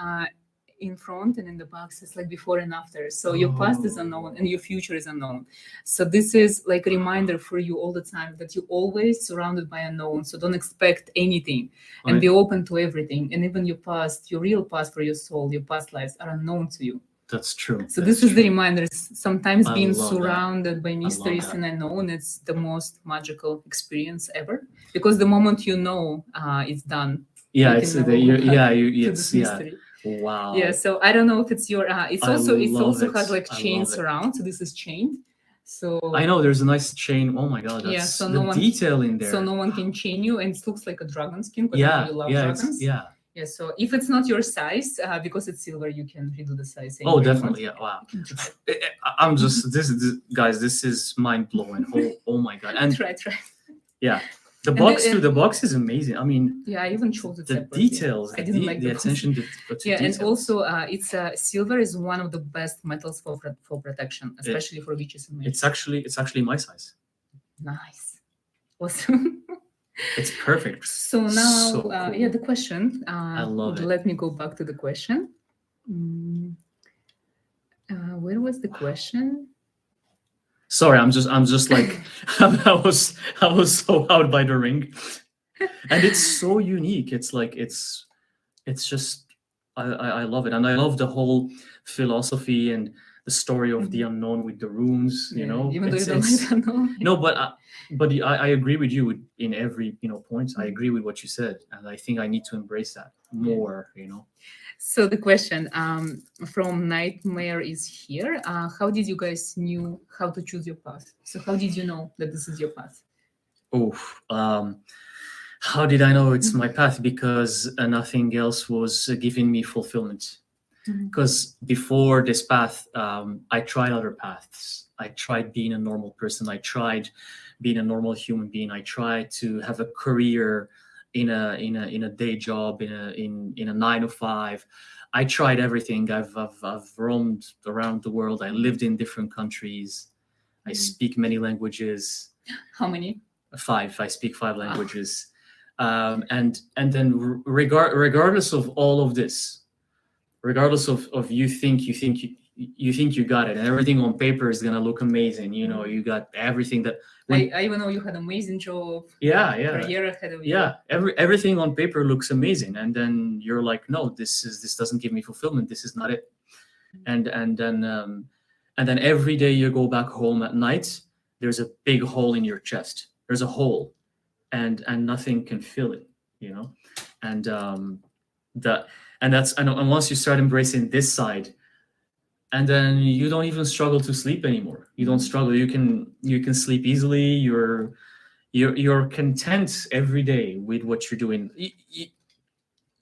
in front, and in the box it's like before and after. So your past is unknown and your future is unknown. So this is like a reminder for you all the time that you're always surrounded by unknown. So don't expect anything and be open to everything. And even your past, your real past for your soul, your past lives are unknown to you. That's true. So this is the reminder. Sometimes being surrounded by mysteries and unknown, it's the most magical experience ever. Because the moment you know, it's done. Yeah, it's mystery. Wow. Yeah, so I don't know if it's your it also has like chains around, so this is chained. So I know there's a nice chain. Oh my God, that's so the detail in there. So no one can chain you, and it looks like a dragon skin because you love dragons. Yeah, so if it's not your size, because it's silver, you can redo the size. Oh, definitely. Yeah, wow. I'm just this guys, this is mind blowing. Oh my God. And try. Yeah. The box too. The box is amazing. I mean, I even chose it. The details. I didn't like the attention to detail. And also, it's silver is one of the best metals for protection, especially for witches and magic. It's actually my size. Nice, awesome. It's perfect. So now, So cool. yeah, the question. I love it. Let me go back to the question. Where was the question? Sorry, I'm just like I was so out by the ring, and it's so unique. It's like it's just I love it, and I love the whole philosophy and the story of the unknown with the runes. You know, even though you don't like the unknown. No, but I agree with you in every point. I agree with what you said, and I think I need to embrace that more. You know. So the question from Nightmare is here. How did you guys knew how to choose your path? So how did you know that this is your path? Oh, how did I know it's my path? Because nothing else was giving me fulfillment. Because before this path, I tried other paths. I tried being a normal person. I tried being a normal human being. I tried to have a career in a day job, in a 9 to 5. I tried everything. I've roamed around the world. I lived in different countries. I speak many languages. How many? 5. I speak 5 languages. And then regardless of all of this, regardless of you think you got it, and everything on paper is gonna look amazing. You know, you got everything that. I even know you had an amazing job. Career ahead of you. Yeah, everything on paper looks amazing, and then you're like, no, this doesn't give me fulfillment. This is not it. And then every day you go back home at night, there's a big hole in your chest. There's a hole, and nothing can fill it. You know, and once you start embracing this side, and then you don't even struggle to sleep anymore. You don't struggle. You can sleep easily. You're content every day with what you're doing.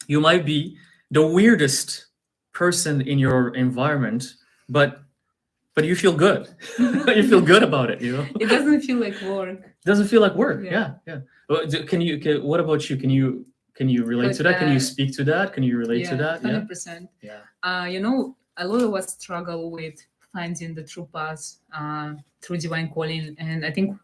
You might be the weirdest person in your environment, but you feel good. You feel good about it. You know. It doesn't feel like work. It doesn't feel like work. Yeah. What about you? Can you relate to that? Can you speak to that? Can you relate to that? 100%. Yeah. You know, a lot of us struggle with finding the true path through divine calling, and I think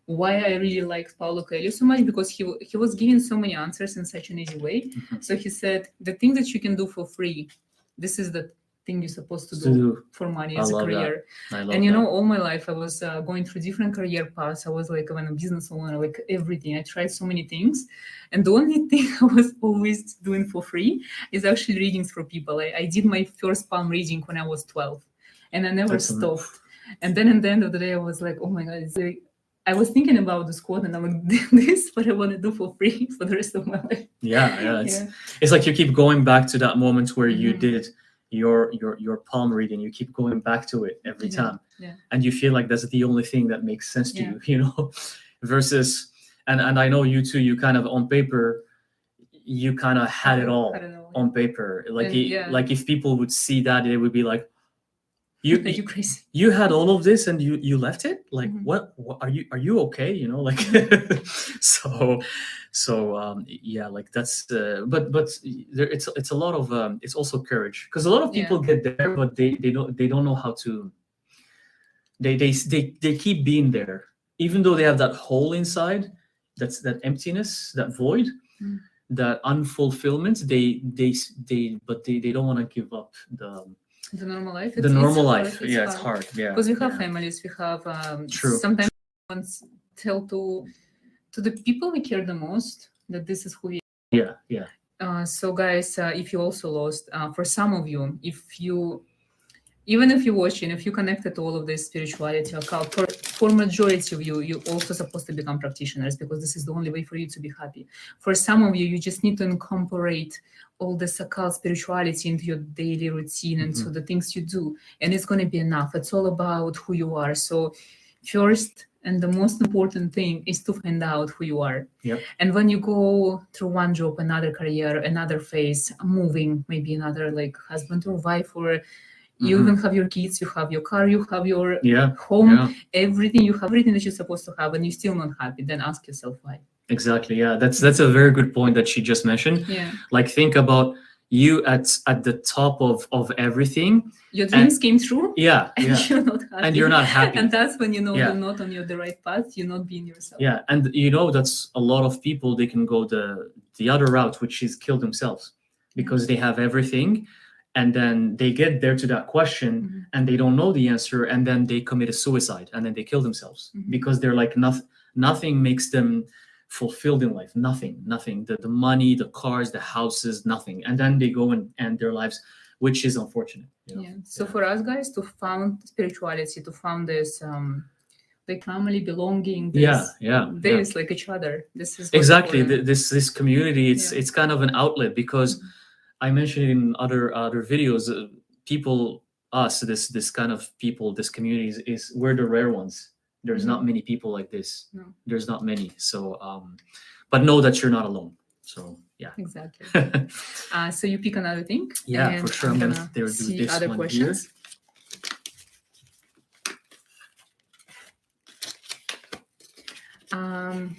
why I really like Paulo Coelho so much, because he was giving so many answers in such an easy way. So he said, the thing that you can do for free, this is the thing you're supposed to do for money as a career. And you know, all my life I was going through different career paths. I was like when a business owner, like everything. I tried so many things, and the only thing I was always doing for free is actually readings for people. I did my first palm reading when I was 12, and I never stopped. And then at the end of the day, I was like, oh my god, it's like, I was thinking about this quote, and I'm like, this is what I want to do for free for the rest of my life. It's like you keep going back to that moment where you did your palm reading. You keep going back to it every time, and you feel like that's the only thing that makes sense to you, you know. Versus, and I know you too. You kind of on paper, you kind of had it all on paper. Like like if people would see that, they would be like, you crazy. You had all of this and you left it. Like what are you okay? You know, like so like that's but there, it's a lot of it's also courage, because a lot of people get there, but they don't know how to. They keep being there, even though they have that hole inside, that's that emptiness, that void, that unfulfillment. They don't want to give up the normal life. The normal life. It's hard. Yeah, because we have families. We have sometimes tell to the people we care the most that this is who we are. So guys, if you also lost, for some of you, even if you're watching, if you connected to all of this spirituality, occult, for majority of you, you're also supposed to become practitioners, because this is the only way for you to be happy. For some of you, you just need to incorporate all this occult spirituality into your daily routine and to the things you do, and it's going to be enough. It's all about who you are. So first and the most important thing is to find out who you are. And when you go through one job, another career, another phase, moving, maybe another like husband or wife, or you even have your kids, you have your car, you have your home, everything, you have everything that you're supposed to have, and you're still not happy, then ask yourself why. Exactly. Yeah, that's a very good point that she just mentioned. Like, think about you at the top of everything. Your dreams came true. Yeah, and yeah. you're not happy. And you're not happy. And that's when you know Yeah. you're not on the right path. You're not being yourself. Yeah, and that's a lot of people. They can go the other route, which is kill themselves, because they have everything, and then they get there to that question, and they don't know the answer, and then they commit a suicide, and then they kill themselves because they're like nothing makes them fulfilled in life. Nothing. The money, the cars, the houses, nothing, and then they go and end their lives, which is unfortunate. So for us guys to found spirituality, to found this like family belonging, there is like each other. This is exactly this community. It's kind of an outlet, because I mentioned in other videos, people, us, this kind of people, this community is we're the rare ones. There's not many people like this. No. There's not many. So, but know that you're not alone. So, yeah. Exactly. So you pick another thing. Yeah, for sure. I'm gonna do this other one questions. Here.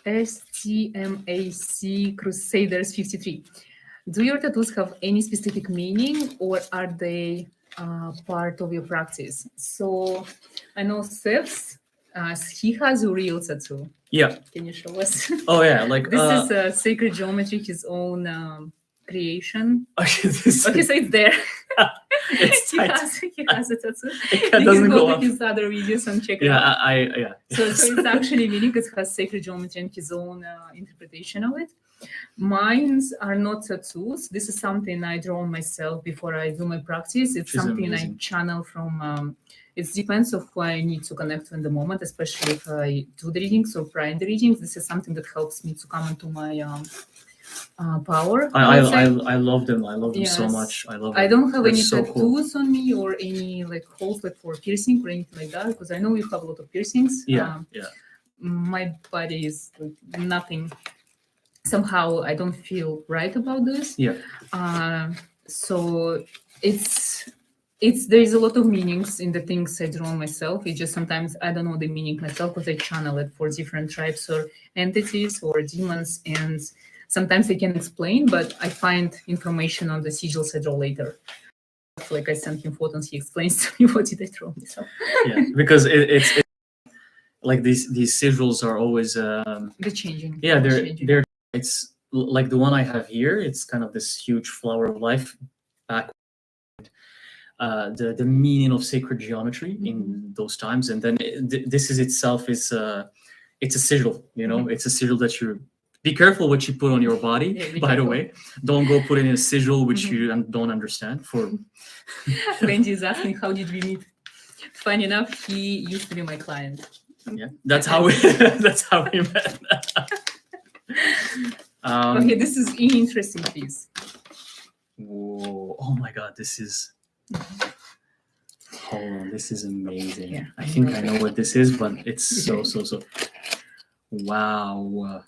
STMAC Crusaders 53. Do your tattoos have any specific meaning, or are they part of your practice? So I know Sef's, he has a real tattoo. Yeah. Can you show us? Oh yeah, like this is a sacred geometry, his own creation. Okay, so it's there. It's he has a tattoo. It doesn't go up. His other videos and check it out. So it's actually meaning it has sacred geometry and his own interpretation of it. Mines are not tattoos. This is something I draw myself before I do my practice. It's something amazing. I channel from. It depends of who I need to connect to in the moment, especially if I do the readings or prior the readings. This is something that helps me to come into my power. I love them. I love them so much. I love them. I don't have any tattoos on me or any like holes like for piercing or anything like that, because I know you have a lot of piercings. My body is like nothing. Somehow I don't feel right about this. So there is a lot of meanings in the things I draw myself. It's just sometimes I don't know the meaning myself, because I channel it for different tribes or entities or demons, and sometimes I can explain, but I find information on the sigils I draw later. Like I send him photos, he explains to me what did I draw myself. Yeah, because it's like these sigils are always they're changing. Yeah, they're it's like the one I have here. It's kind of this huge flower of life back. The meaning of sacred geometry in those times, and then this is itself is it's a sigil. It's a sigil that you be careful what you put on your body. By the way, don't go put in a sigil which you don't understand. For Wendy is asking, how did we meet? Funny enough, he used to be my client. Yeah, that's how we met. Okay, this is an interesting piece. Whoa! Oh my God, this is. Hold on, this is amazing. Yeah, I think I know what this is, but it's so. Wow.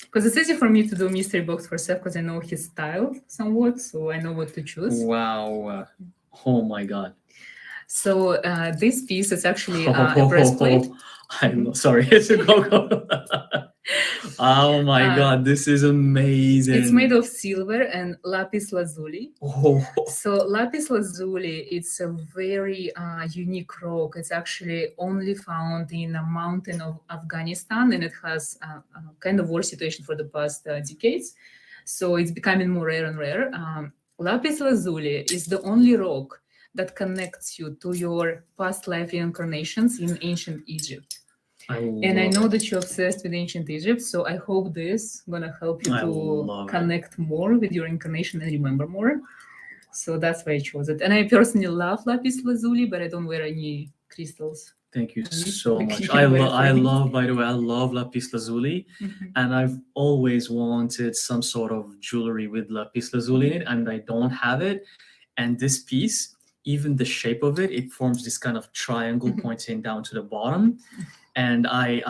Because it's easy for me to do mystery box for Sef, because I know his style somewhat, so I know what to choose. Wow. Oh my God. So this piece is actually a breastplate. I'm sorry. Go. Oh my God, this is amazing. It's made of silver and lapis lazuli. So lapis lazuli, it's a very unique rock. It's actually only found in a mountain of Afghanistan, and it has a kind of war situation for the past decades. So it's becoming more rare and rare. Lapis lazuli is the only rock that connects you to your past life reincarnations in ancient Egypt. I know that you're obsessed with ancient Egypt, so I hope this is gonna help you to connect more with your incarnation and remember more. So that's why I chose it. And I personally love lapis lazuli, but I don't wear any crystals. Thank you so much. I love, by the way, I love lapis lazuli, and I've always wanted some sort of jewelry with lapis lazuli in it, and I don't have it. And this piece, even the shape of it, it forms this kind of triangle pointing down to the bottom. And I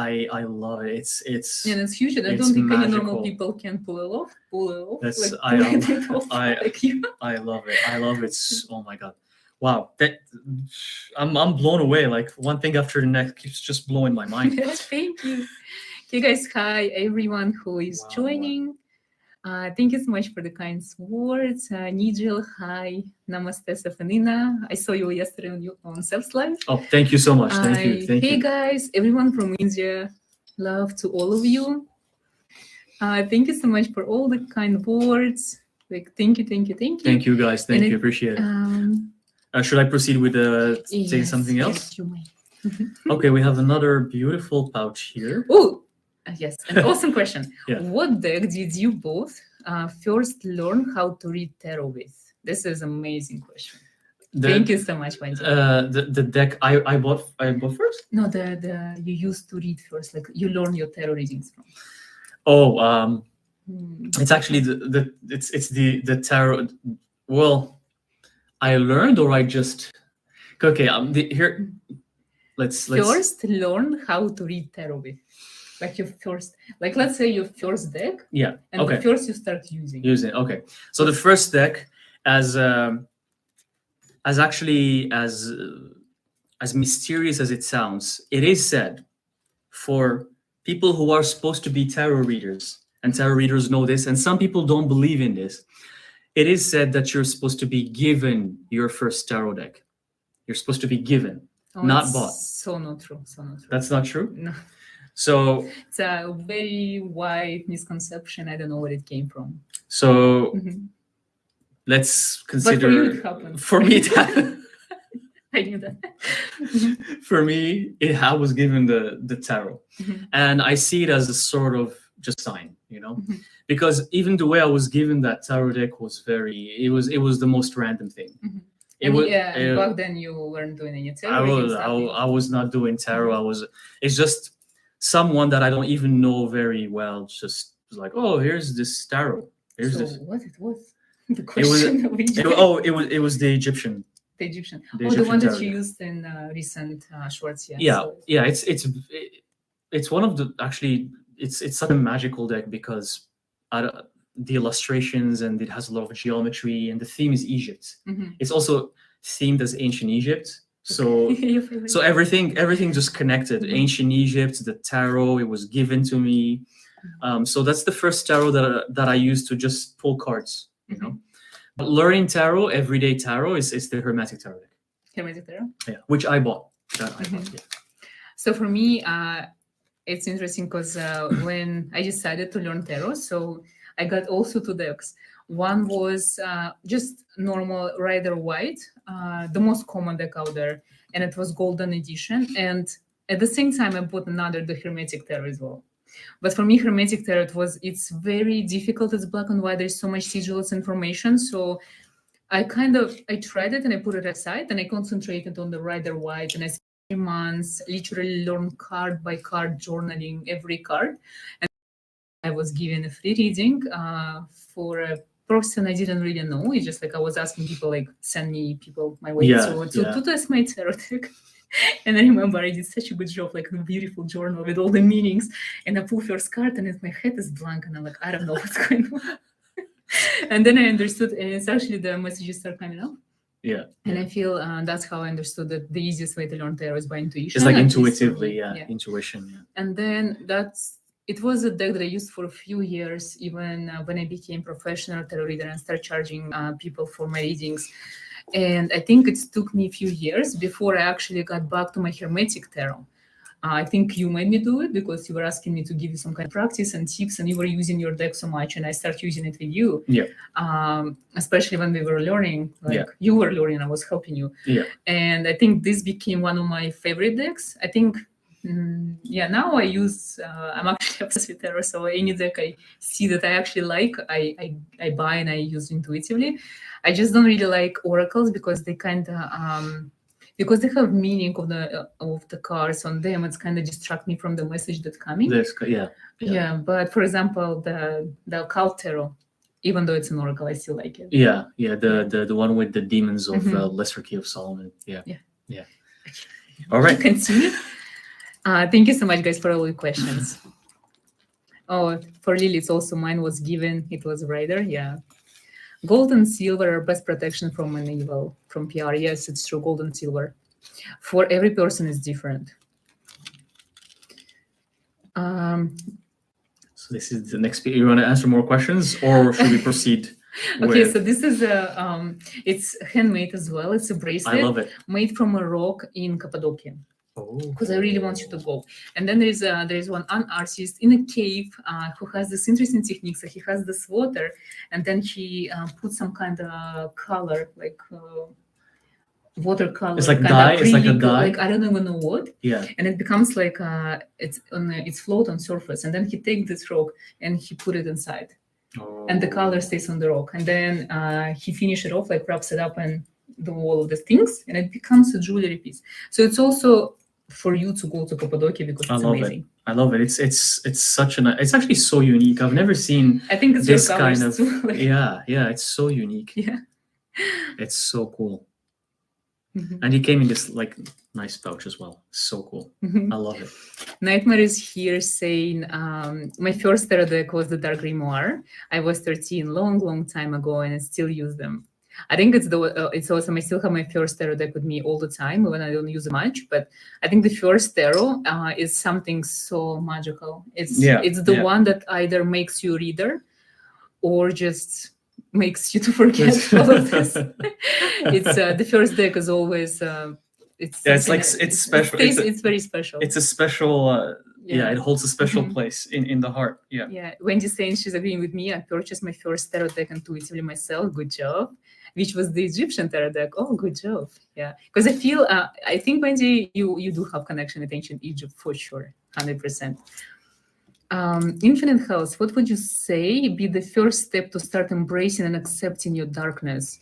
love it. It's it's huge. And I don't think any normal people can pull it off. I love it. I love it. Oh my God. Wow. I'm blown away. Like one thing after the next keeps just blowing my mind. Thank you. Okay, guys. Hi, everyone who is joining. Thank you so much for the kind words. Nigel, hi. Namaste, Stefanina. I saw you yesterday on Sef's live. Oh, thank you so much. Thank you. Thank hey you. guys, everyone from India. Love to all of you. Thank you so much for all the kind words. Like, thank you. Thank you, guys. Thank you. Appreciate it. Should I proceed with saying something else? Yes, you may. Okay, we have another beautiful pouch here. Oh, yes, an awesome question. Yeah. What deck did you both first learn how to read tarot with? This is an amazing question. Thank you so much, Wendy. The deck I bought first? No, the you used to read first, like you learn your tarot readings from. Oh, it's actually it's the tarot. Well, I learned, or I just okay. Here, let's first learn how to read tarot with, like your first, like let's say your first deck. Yeah. And okay. the first you start using. Okay. So the first deck, as mysterious as it sounds, it is said for people who are supposed to be tarot readers, and tarot readers know this, and some people don't believe in this. It is said that you're supposed to be given your first tarot deck. You're supposed to be given, not bought. So not true. That's not true? No. So it's a very wide misconception. I don't know where it came from. So let's consider. But for you, it happened. For me, it happened. I knew that. For me, I was given the tarot, and I see it as a sort of just sign, because even the way I was given that tarot deck was it was the most random thing. Back then you weren't doing any tarot. I was not doing tarot. It's just someone that I don't even know very well. Just was like, oh, here's this tarot. Here's this. What it was? The question. It was the Egyptian. The Egyptian. The one that you used in recent shorts. Yeah. It's one of the it's such a magical deck because the illustrations, and it has a lot of geometry, and the theme is Egypt. It's also themed as ancient Egypt. So everything just connected. Ancient Egypt, the tarot, it was given to me. So that's the first tarot that I used to just pull cards, But learning tarot, everyday tarot, is the Hermetic tarot deck. Hermetic tarot? Yeah, which I bought. So for me, it's interesting because when I decided to learn tarot, so I got also two decks. One was just normal Rider White, the most common deck out there, and it was golden edition. And at the same time, I bought another, the Hermetic tarot as well. But for me, Hermetic tarot it's very difficult. It's black and white. There's so much sigilless information. So I tried it and I put it aside and I concentrated on the Rider White, and I spent 3 months literally learn card by card, journaling every card. And I was given a free reading for a person I didn't really know. It's just like I was asking people, like, send me people my way to test my tarot deck. And I remember I did such a good job, like a beautiful journal with all the meanings. And I pull first card and my head is blank and I'm like, I don't know what's going on. And then I understood, and it's actually the messages start coming up. Yeah. And I feel that's how I understood that the easiest way to learn tarot is by intuition. It's like intuitively, intuition. Yeah. And then it was a deck that I used for a few years, even when I became professional tarot reader and started charging people for my readings. And I think it took me a few years before I actually got back to my Hermetic tarot. I think you made me do it because you were asking me to give you some kind of practice and tips, and you were using your deck so much, and I started using it with you. Yeah. Especially when we were learning, you were learning, I was helping you. Yeah. And I think this became one of my favorite decks. I think, now I use, I'm actually obsessed with tarot, so any deck I see that I actually like, I buy and I use intuitively. I just don't really like oracles because they kind of, because they have meaning of the cards on them, it's kind of distract me from the message that's coming. Yeah. But for example, the occult tarot, even though it's an oracle, I still like it. The one with the demons of Lesser Key of Solomon. Yeah. All right. Continue. Thank you so much, guys, for all your questions. Oh, for Lily, it's also mine was given. It was Rider. Yeah. Gold and silver are best protection from an evil, from PR. Yes, it's true. Gold and silver. For every person is different. So this is the next. You want to answer more questions, or should we proceed? Okay, so this is it's handmade as well. It's a bracelet. I love it. Made from a rock in Cappadocia. Oh. Because I really want you to go. And then there is one artist in a cave who has this interesting technique. So he has this water, and then he puts some kind of color, like watercolor. It's like dye. It's like a dye. Like I don't even know what. Yeah. And it becomes like it's float on surface, and then he takes this rock and he put it inside. Oh. And the color stays on the rock, and then he finishes it off, like wraps it up and do all of the things, and it becomes a jewelry piece. So it's also for you to go to Cappadocia because it's amazing. I love it. It's such an. It's actually so unique. I've never seen. I think it's this your kind colors of. too. Like, yeah, it's so unique. Yeah. It's so cool. Mhm. And he came in this like nice pouch as well. So cool. Mhm. I love it. Nightmare is here saying, my first tarot deck was the Dark Grimoire. I was 13, long time ago, and I still use them. I think it's awesome. I still have my first tarot deck with me all the time, when I don't use it much. But I think the first tarot is something so magical. It's the one that either makes you a reader or just makes you to forget all of this. It's the first deck is always it's special. It's very special. It's a special. It holds a special place in the heart. Yeah. Wendy's saying she's agreeing with me. I purchased my first tarot deck intuitively myself. Good job. Which was the Egyptian tarot deck. Oh, good job. Yeah, because I think Wendy, you do have connection with ancient Egypt for sure, 100%. Infinite Health, what would you say be the first step to start embracing and accepting your darkness?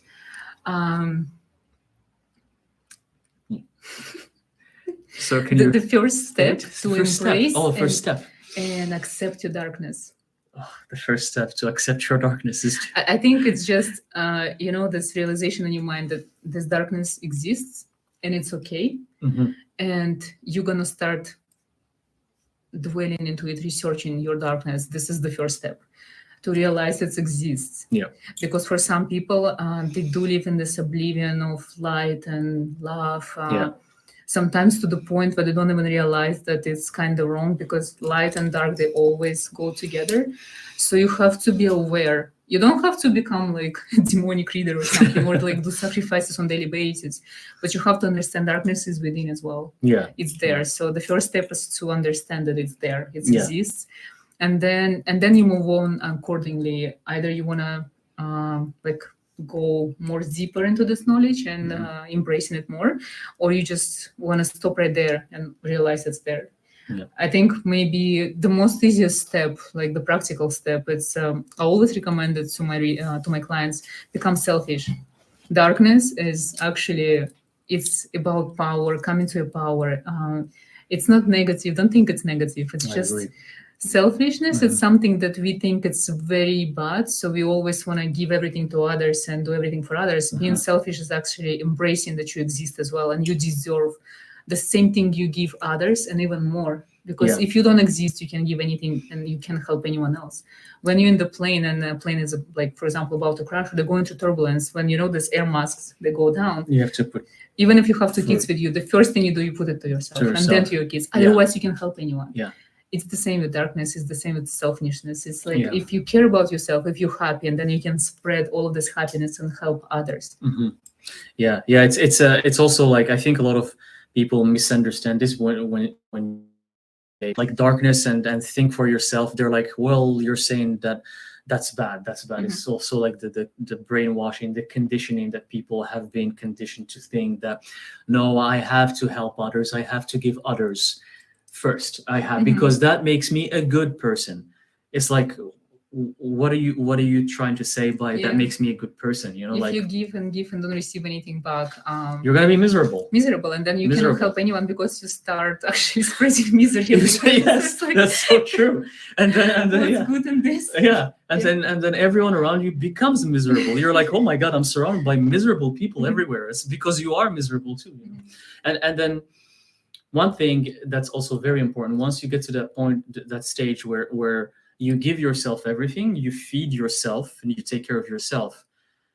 So can you the first step to embrace first step and accept your darkness. Oh, the first step to accept your darkness is I think it's just this realization in your mind that this darkness exists and it's okay. And you're gonna start dwelling into it, researching your darkness. This is the first step to realize it exists. Yeah. Because for some people, they do live in this oblivion of light and love. Sometimes to the point where they don't even realize that it's kind of wrong, because light and dark, they always go together. So you have to be aware. You don't have to become like a demonic reader or something, or like do sacrifices on daily basis, but you have to understand darkness is within as well. Yeah, it's there. So the first step is to understand that it's there, it exists, and then you move on accordingly. Either you wanna go more deeper into this knowledge and embracing it more, or you just want to stop right there and realize it's there. I think maybe the most easiest step, like the practical step, it's I always recommend it to my clients: become selfish. Darkness is actually, it's about power, coming to a power. It's not negative. Don't think it's negative. It's just selfishness. It's something that we think it's very bad, so we always want to give everything to others and do everything for others. Being selfish is actually embracing that you exist as well, and you deserve the same thing you give others and even more. Because if you don't exist, you can give anything and you can't help anyone else. When you're in the plane and the plane is, like, for example, about to crash, they go into turbulence. When these air masks, they go down. You have to put, even if you have 2 kids with you, the first thing you do, you put it to yourself and then to your kids. Otherwise, you can help anyone. It's the same with darkness. It's the same with selfishness. It's like if you care about yourself, if you're happy, and then you can spread all of this happiness and help others. It's also like, I think a lot of people misunderstand this when they like darkness and think for yourself. They're like, well, you're saying that's bad. It's also like the brainwashing, the conditioning that people have been conditioned to think that, no, I have to help others, I have to give others first, because that makes me a good person. It's like, what are you trying to say by that makes me a good person? If you give and don't receive anything back, you're gonna be miserable, and then you cannot help anyone because you start actually spreading misery. Yes, that's so true. And then what's good in this? And then everyone around you becomes miserable. You're like, oh my God, I'm surrounded by miserable people everywhere. It's because you are miserable too. And then one thing that's also very important, once you get to that point, that stage where you give yourself everything, you feed yourself, and you take care of yourself.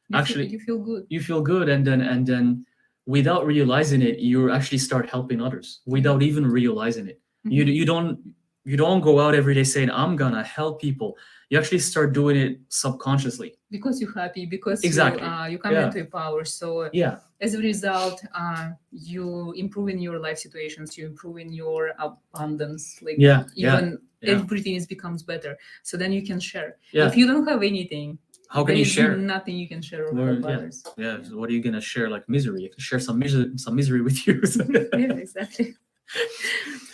You feel good, and then without realizing it, you actually start helping others without even realizing it. You don't you don't go out every day saying, I'm gonna help people. You actually start doing it subconsciously. Because you're happy, because Exactly. you come into your power. So Yeah. as a result, you improve in your life situations, you improve in your abundance. Like everything becomes better. So then you can share. If you don't have anything, how can you share? Nothing you can share with others. So what are you gonna share? Like misery? You can share some misery with you. Yeah, exactly.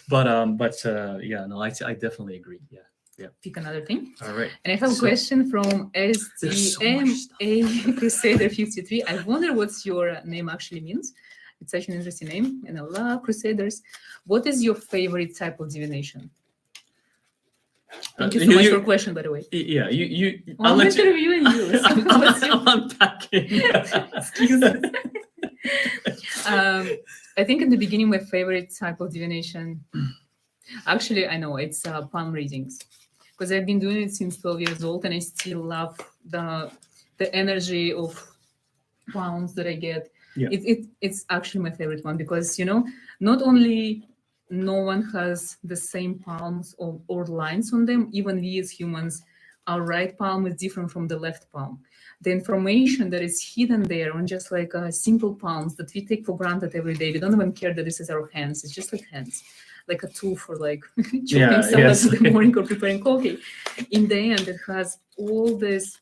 But I definitely agree. Yeah. Pick another thing. All right. And I have a question from SDMA Crusader 53. I wonder what your name actually means. It's such an interesting name, and I love Crusaders. What is your favorite type of divination? Thank you so much for your question, by the way. Yeah, I'm interviewing you. So I'm unpacking. Excuses. I think in the beginning, my favorite type of divination, actually, I know it's palm readings, because I've been doing it since 12 years old, and I still love the energy of palms that I get. Yeah. It's actually my favorite one, because not only no one has the same palms or lines on them, even we as humans, our right palm is different from the left palm. The information that is hidden there on just like simple palms that we take for granted every day, we don't even care that this is our hands. It's just like hands, like a tool for like chopping salad in the morning or preparing coffee. In the end, it has all these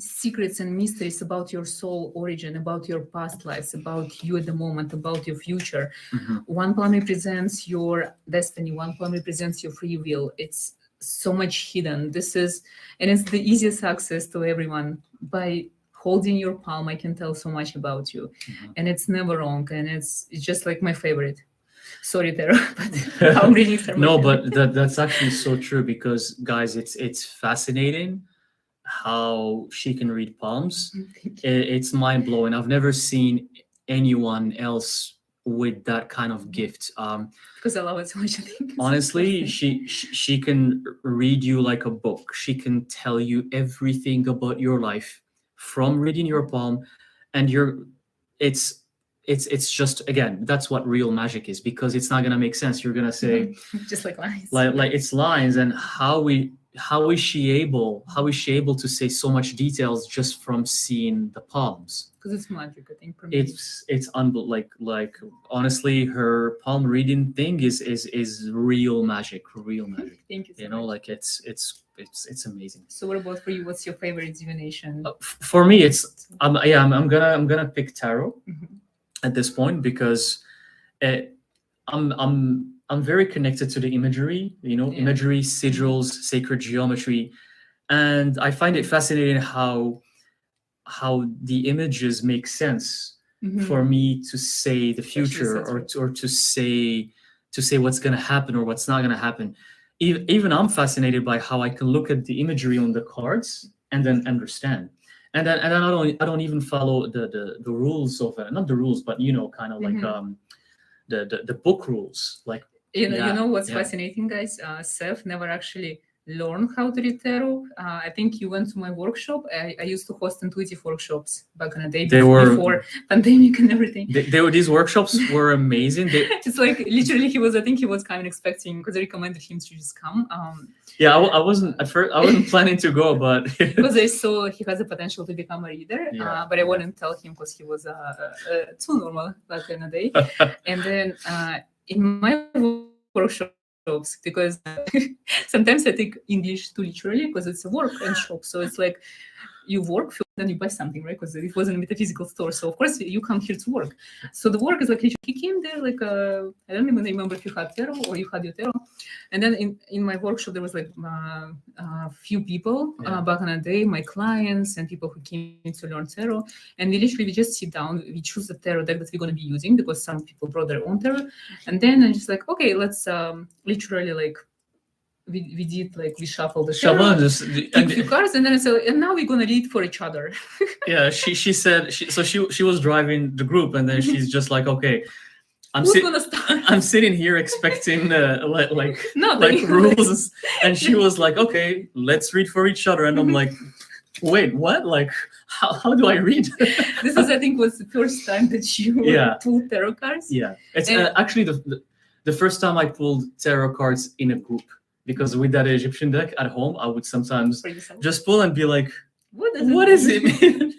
secrets and mysteries about your soul origin, about your past lives, about you at the moment, about your future. Mm-hmm. One palm represents your destiny, one palm represents your free will. It's so much hidden. And it's the easiest access to everyone. By holding your palm, I can tell so much about you. Mm-hmm. And it's never wrong. And it's just like my favorite. Sorry, Tara, but I'm reading so much. No, but that's actually so true, because guys, it's fascinating how she can read palms. It's mind-blowing. I've never seen anyone else with that kind of gift. Because I love it so much. I think honestly, she can read you like a book. She can tell you everything about your life from reading your palm, and it's just, again, that's what real magic is, because it's not gonna make sense. You're gonna say just like lines, like it's lines. And how is she able to say so much details just from seeing the palms? Because it's magic, I think. For me. It's unbelievable. Like honestly, her palm reading thing is real magic. Thank you. You know, like it's amazing. So what about for you? What's your favorite divination? For me, I'm gonna pick tarot at this point, because I'm very connected to the imagery, imagery, sigils, sacred geometry, and I find it fascinating how the images make sense for me to say the future, or to say what's going to happen or what's not going to happen. Even I'm fascinated by how I can look at the imagery on the cards and then understand. And then I don't even follow the rules of it. Not the rules, but kind of like the book rules. Like you know what's fascinating, guys? Sef never actually learned how to read tarot. I think you went to my workshop. I used to host intuitive workshops back in the day, before pandemic and everything. These workshops were amazing. It's like literally I think he was kind of expecting, because I recommended him to just come. I wasn't at first. I wasn't planning to go, but because I saw he has the potential to become a reader. But I wouldn't tell him because he was too normal back in the day. And then in my workshop, because sometimes I take English too literally, because it's a work and shop. So it's like you work, then you buy something, right? Because it wasn't a metaphysical store. So of course you come here to work. So the work is like he came there like I don't even remember if you had tarot or you had your tarot. And then in my workshop there was like a few people back in the day, my clients and people who came to learn tarot. And we just sit down, we choose the tarot deck that we're going to be using, because some people brought their own tarot. And then I'm just like, okay, let's literally like we did like we shuffled the few cards, and then I said, and now we're gonna read for each other. She said she was driving the group, and then she's just like, okay, I'm sitting here expecting rules, and she was like, okay, let's read for each other, and I'm like, wait, what? Like, how do I read? This is, I think, was the first time that you pulled tarot cards. Yeah, it's actually the the first time I pulled tarot cards in a group, because with that Egyptian deck at home, I would sometimes just pull and be like, what is it mean?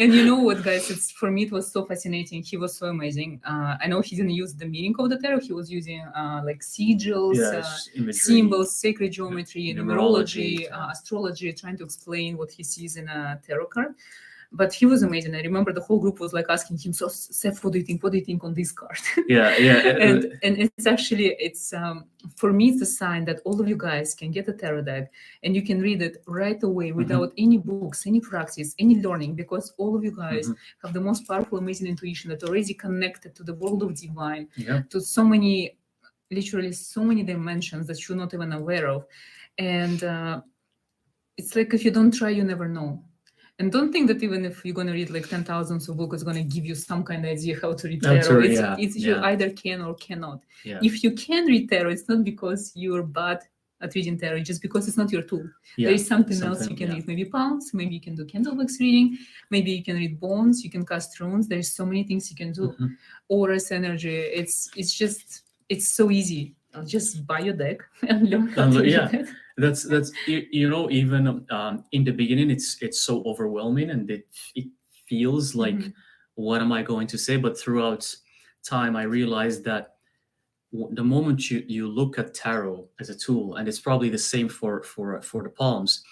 And you know what, guys, it's for me it was so fascinating. He was so amazing. I know he didn't use the meaning of the tarot. He was using like sigils, symbols, sacred geometry, numerology, astrology, trying to explain what he sees in a tarot card. But he was amazing. I remember the whole group was like asking him, so Sef, what do you think? What do you think on this card? And it's actually, for me, it's a sign that all of you guys can get a tarot deck and you can read it right away without any books, any practice, any learning, because all of you guys have the most powerful, amazing intuition that already connected to the world of divine, to so many, literally so many dimensions that you're not even aware of. And it's like, if you don't try, you never know. And don't think that even if you're going to read like 10,000 of books, it's going to give you some kind of idea how to read tarot. You either can or cannot. If you can read tarot, it's not because you're bad at reading tarot, just because it's not your tool. There is something else you can read. Maybe palms, maybe you can do candlebox reading, maybe you can read bones, you can cast runes. There's so many things you can do. Auras, energy, it's so easy. Just buy your deck and learn how to read it. That's you know, even in the beginning it's so overwhelming and it feels like what am I going to say, but throughout time I realized that the moment you look at tarot as a tool, and it's probably the same for the palms,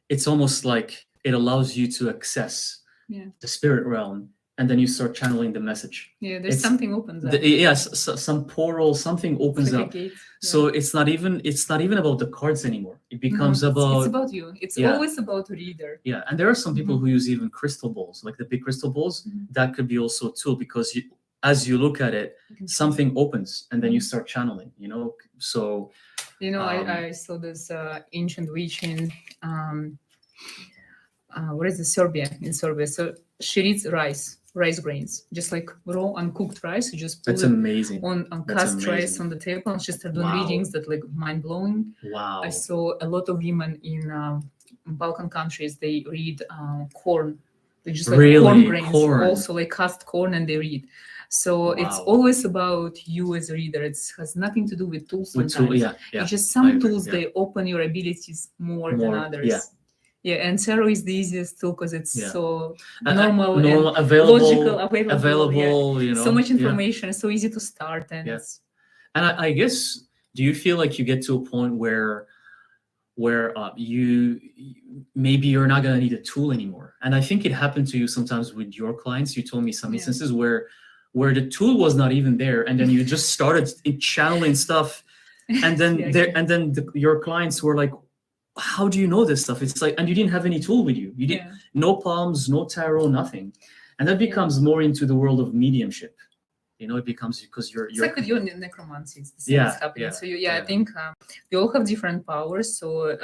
it's almost like it allows you to access the spirit realm, and then you start channeling the message. There's something opens up. Some portal, something opens up. So it's not even about the cards anymore. It becomes about it's about you. It's always about a reader. And there are some people who use even crystal balls, like the big crystal balls. That could be also a tool, because as you look at it, something opens and then you start channeling, you know. So I saw this ancient witch in where is the Serbia? So she reads rice grains, just like raw uncooked rice. You just put amazing on cast rice on the table, and she started doing readings that like mind blowing. I saw a lot of women in Balkan countries. They read corn. They just like corn grains, also like cast corn, and they read. So it's always about you as a reader. It has nothing to do with tools. It's just some tools they open your abilities more than others. And tarot is the easiest tool because it's so normal, and available, logical, available. You know, so much information, so easy to start. And and I guess, do you feel like you get to a point where you maybe you're not gonna need a tool anymore? And I think it happened to you sometimes with your clients. You told me some instances where the tool was not even there, and then you just started channeling stuff, and then your clients were like, how do you know this stuff? It's like, and you didn't have any tool with you. You didn't, no palms, no tarot, nothing. And that becomes more into the world of mediumship. You know, it becomes because you're like with your necromancy, it's the same is happening. So I think we all have different powers. So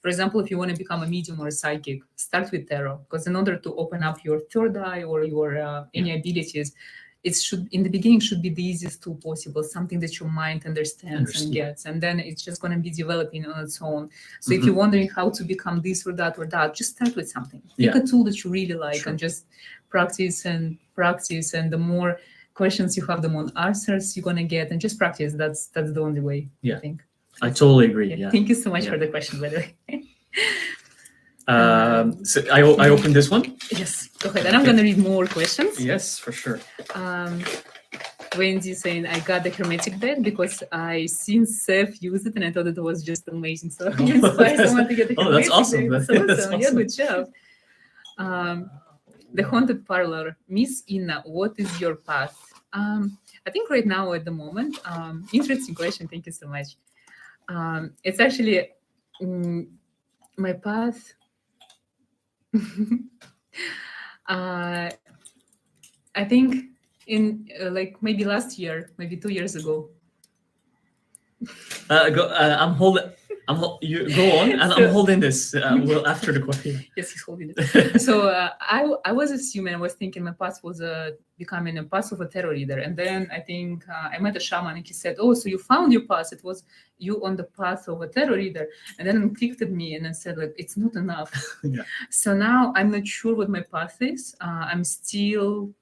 for example, if you want to become a medium or a psychic, start with tarot, because in order to open up your third eye or your any abilities, it should, in the beginning, should be the easiest tool possible, something that your mind understands and gets, and then it's just going to be developing on its own. So if you're wondering how to become this or that, just start with something. Pick a tool that you really like and just practice, and the more questions you have, the more answers you're going to get, and just practice. That's the only way, I think. I totally agree. Thank you so much for the question, by the way. So I opened this one. Yes, go ahead. And I'm going to read more questions. Yes, for sure. Wendy saying, I got the hermetic deck because I seen Sef use it and I thought it was just amazing. So I inspired someone to get the hermetic that's awesome. deck. That's awesome. Yeah, good job. The haunted parlor. Miss Inna, what is your path? I think right now at the moment, interesting question. Thank you so much. It's actually my path. I think in like maybe last year, maybe 2 years ago. I'm holding. You go on, and I'm holding this. Well, after the question. Yes, he's holding it. So I was assuming, I was thinking my path was becoming a path of a tarot reader, and then I think I met a shaman, and he said, "Oh, so you found your path? It was you on the path of a tarot reader." And then it clicked at me, and I said, "Like, it's not enough." So now I'm not sure what my path is. I'm still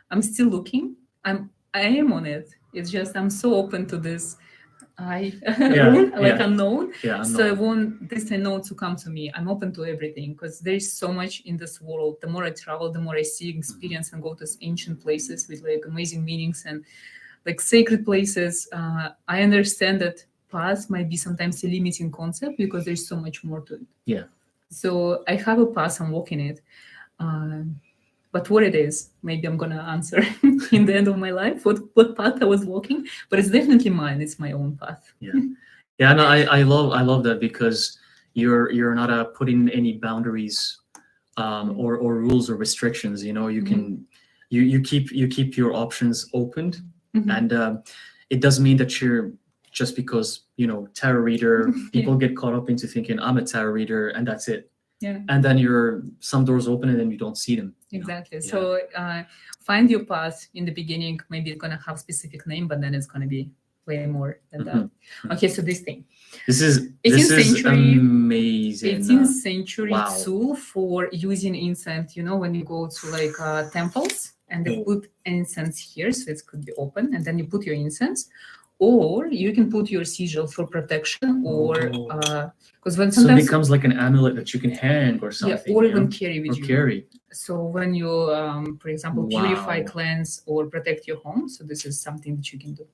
looking. I am on it. It's just I'm so open to this unknown. Yeah, so I want this unknown to come to me. I'm open to everything because there's so much in this world. The more I travel, the more I see, experience, and go to ancient places with like amazing meanings and like sacred places. I understand that path might be sometimes a limiting concept because there's so much more to it. Yeah. So I have a path, I'm walking it. But what it is, maybe I'm gonna answer in the end of my life what path I was walking. But it's definitely mine. It's my own path. Yeah, yeah. No, I love that because you're not putting any boundaries or rules or restrictions. You know, you can you keep your options opened, and it doesn't mean that you're just because tarot reader. People get caught up into thinking I'm a tarot reader and that's it. Yeah. And then some doors open and then you don't see them. Exactly. So find your path in the beginning. Maybe it's gonna have a specific name, but then it's gonna be way more than that. Okay, so this thing. This is amazing. 18th century tool for using incense. You know, when you go to like temples and they put incense here, so it could be open, and then you put your incense. Or you can put your sigil for protection, or because when sometimes it becomes like an amulet that you can hang or something. Yeah, or even carry with you. Carry. So when you, for example, purify, cleanse, or protect your home, so this is something that you can do.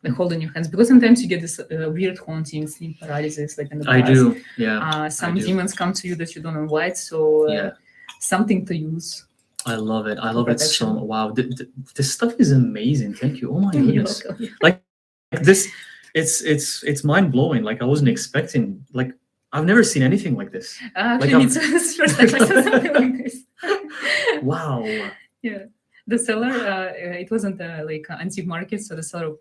Like hold in your hands, because sometimes you get this weird haunting, sleep paralysis, like in the past. I do. Yeah. Some demons come to you that you don't invite, so something to use. I love it. I love it so much. Wow, this stuff is amazing. Thank you. Oh my goodness. Like this, it's mind blowing. Like I wasn't expecting. Like I've never seen anything like this. Actually, it's the first time I saw something like this. Wow. Yeah, the seller. It wasn't like an antique market, so the seller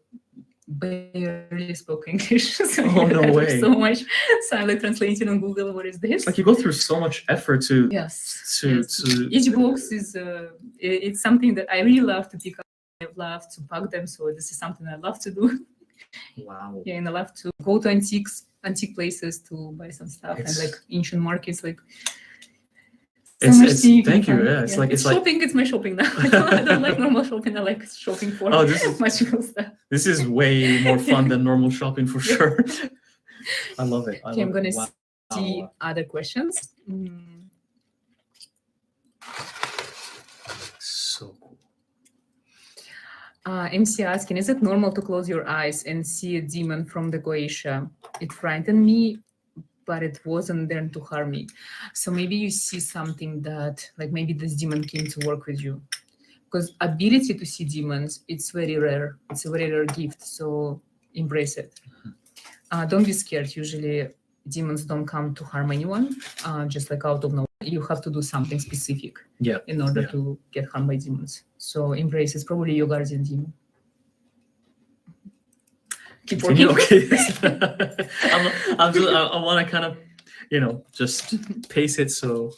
barely spoke English. So no way. So much. So I'm like translating on Google. What is this? Like you go through so much effort to. Yes. To each box is it's something that I really love to pick up. I love to pack them, so this is something I love to do. Wow. Yeah, and I love to go to antique places to buy some stuff and like ancient markets, like. Thank you. Yeah, it's like shopping. It's my shopping now. I don't like normal shopping. I like shopping for magical stuff. This is way more fun than normal shopping for sure. I love it. I'm gonna see other questions. So cool. MC asking, is it normal to close your eyes and see a demon from the Goetia? It frightened me, but it wasn't there to harm me. So maybe you see something that, like maybe this demon came to work with you. Because ability to see demons, it's very rare. It's a very rare gift, so embrace it. Don't be scared. Usually demons don't come to harm anyone, just like out of nowhere. You have to do something specific in order to get harmed by demons. So embrace it's probably your guardian demon. Keep working. Okay. I want to kind of, just pace it. So,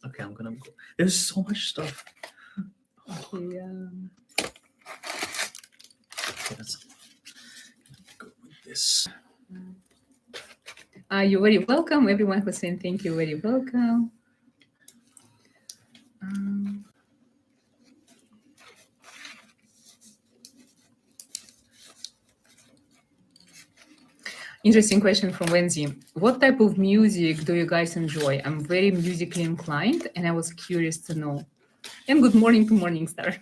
okay, I'm gonna go. There's so much stuff. Okay. Let's go with this. You're very welcome. Everyone who's saying thank you, very welcome. Interesting question from Wendy. What type of music do you guys enjoy? I'm very musically inclined, and I was curious to know. And good morning to Morningstar.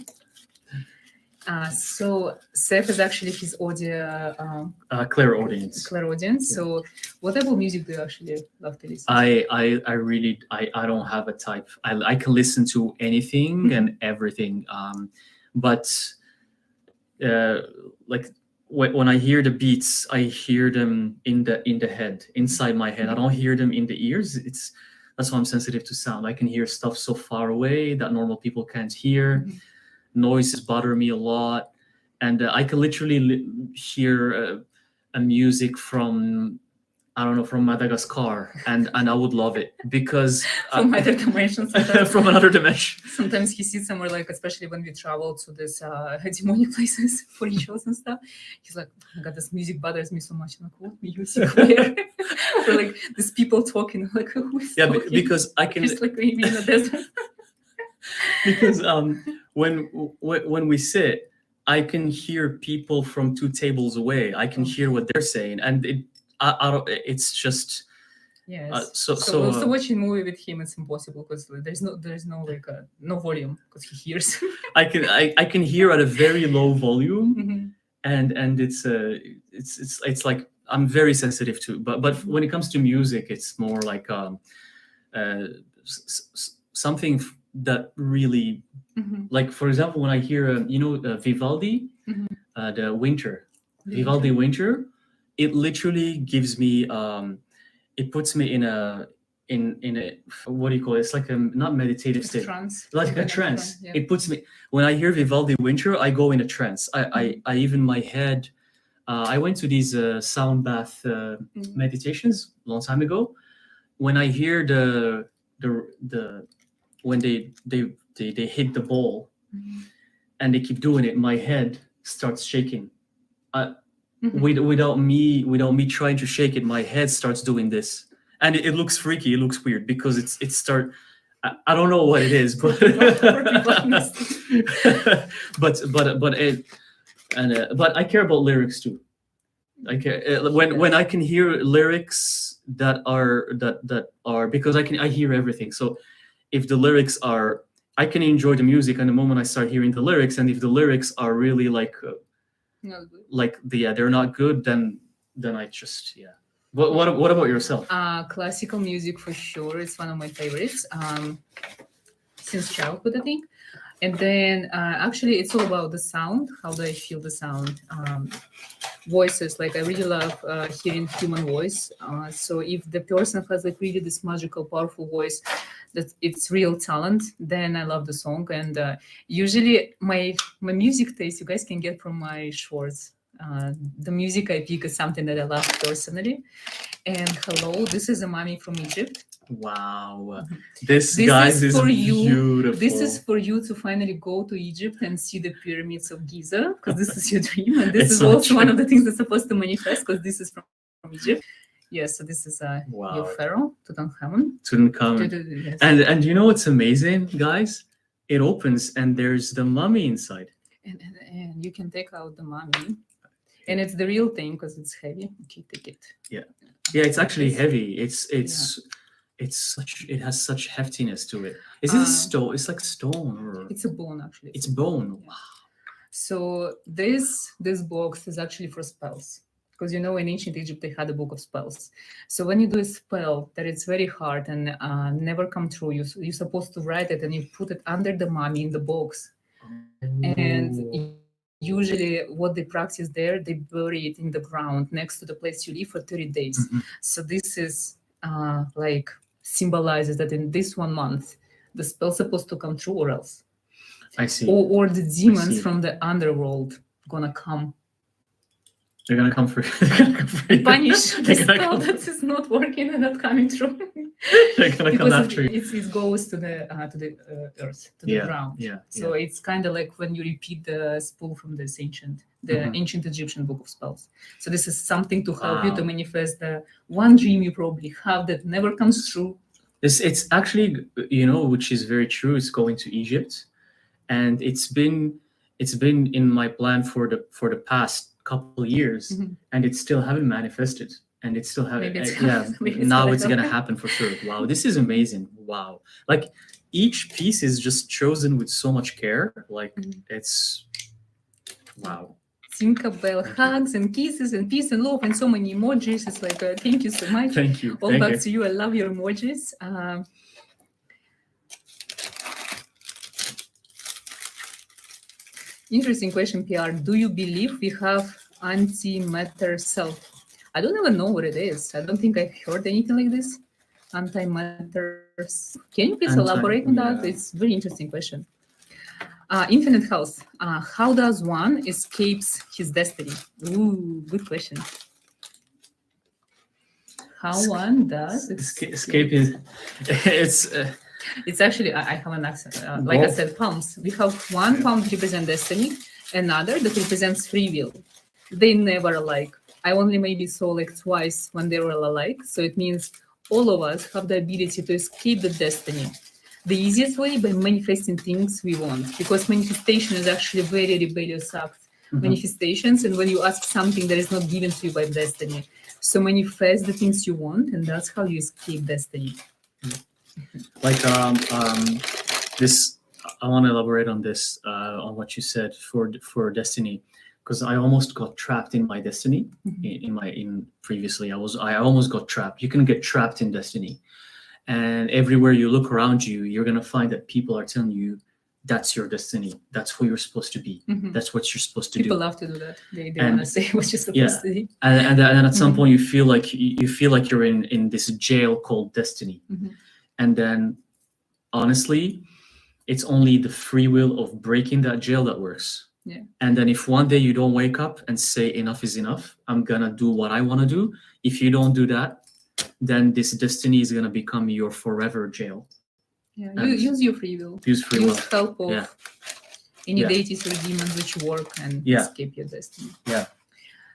So Sef is actually his audio clairaudience. Clairaudience. Yeah. So what type of music do you actually love to listen to? I don't have a type. I can listen to anything and everything. But like when I hear the beats, I hear them in the head, inside my head. I don't hear them in the ears. That's why I'm sensitive to sound. I can hear stuff so far away that normal people can't hear. Noises bother me a lot, and I can literally hear a music from from Madagascar, and I would love it because from other dimensions. From another dimension. Sometimes he sees somewhere, like especially when we travel to this demonic places for rituals and stuff. He's like, oh my God, this music bothers me so much. I'm like, what music? Or like these people talking, like who is talking? Because I can just like maybe in the desert. Because when we sit, I can hear people from 2 tables away. I can hear what they're saying, and it's just. Yes. So watching movie with him, it's impossible because there's no like no volume because he hears. I can hear at a very low volume, and it's like I'm very sensitive to. But when it comes to music, it's more like something that really, like for example, when I hear Vivaldi, the Vivaldi Winter, it literally gives me it puts me in a what do you call it? It's like a not meditative state, like a trance. Yeah. It puts me, when I hear Vivaldi Winter, I go in a trance. I even my head. I went to these sound bath meditations a long time ago. When I hear the when they hit the ball and they keep doing it, my head starts shaking. Without me trying to shake it, my head starts doing this, and it looks freaky. It looks weird because I don't know what it is, but but I care about lyrics too. I care when I can hear lyrics that are because I hear everything. So if the lyrics are, I can enjoy the music, and the moment I start hearing the lyrics, and if the lyrics are really like. They're not good, then I just What about yourself? Classical music for sure. It's one of my favorites since childhood, I think. And then actually it's all about the sound. How do I feel the sound? Voices, like I really love hearing human voice. So if the person has like really this magical, powerful voice, that it's real talent, then I love the song. And usually my music taste, you guys can get from my shorts. The music I pick is something that I love personally. And hello, this is a mummy from Egypt. Wow, this guys is for beautiful. You. This is for you to finally go to Egypt and see the pyramids of Giza, because this is your dream, and this is also one of the things that's supposed to manifest, because this is from Egypt. Yes, so this is your pharaoh, Tutankhamun. Yes. And you know what's amazing, guys? It opens and there's the mummy inside. And you can take out the mummy, and it's the real thing because it's heavy. Okay, take it. Yeah, it's actually heavy. It has such heftiness to it. Is it a stone? It's like stone, or it's a bone actually. It's bone. Yeah. Wow. So this box is actually for spells, because in ancient Egypt they had a book of spells. So when you do a spell that it's very hard and never come true, you're supposed to write it and you put it under the mummy in the box. And usually what they practice there, they bury it in the ground next to the place you live for 30 days. Mm-hmm. So this is like symbolizes that in this 1 month, the spell's supposed to come true, or else. I see. Or the demons from the underworld gonna come. They're gonna come for you. Punish the spell that is not working and not coming true. They're gonna come after you. It goes to the earth, to the ground. Yeah. So it's kind of like when you repeat the spell from this ancient Egyptian book of spells. So this is something to help you to manifest the one dream you probably have that never comes true. It's actually, which is very true. It's going to Egypt, and it's been in my plan for the past couple years, and it still haven't manifested, and it still haven't. Now it's gonna happen for sure. Wow, this is amazing. Wow, like each piece is just chosen with so much care. Like it's wow. Tinkerbell hugs and kisses and peace and love and so many emojis. It's like thank you so much. Thank you. All back to you. I love your emojis. Interesting question, PR. Do you believe we have antimatter self? I don't even know what it is. I don't think I've heard anything like this. Antimatter. Can you please elaborate on that? It's a very interesting question. Infinite health. How does one escapes his destiny? Ooh, good question. How one does escape his... It's actually, I have an accent. Like I said, palms. We have one palm that represents destiny, another that represents free will. They never alike. I only maybe saw like twice when they were alike. So it means all of us have the ability to escape the destiny. the easiest way by manifesting things we want, because manifestation is actually a very rebellious act. Manifestations, and when you ask something that is not given to you by destiny, so manifest the things you want, and that's how you escape destiny. Like this, I want to elaborate on this, on what you said for destiny, because I almost got trapped in my destiny. Previously, I almost got trapped. You can get trapped in destiny, and everywhere you look around you, you're gonna find that people are telling you that's your destiny. That's who you're supposed to be. That's what you're supposed to do. People love to do that. They want to say what you're supposed to do. And at some point you feel like you're in this jail called destiny. And then honestly, it's only the free will of breaking that jail that works. Yeah. And then if one day you don't wake up and say enough is enough, I'm gonna do what I want to do. If you don't do that, then this destiny is gonna become your forever jail. Yeah, use your free will. Use help of any deities or demons which work and escape your destiny. Yeah.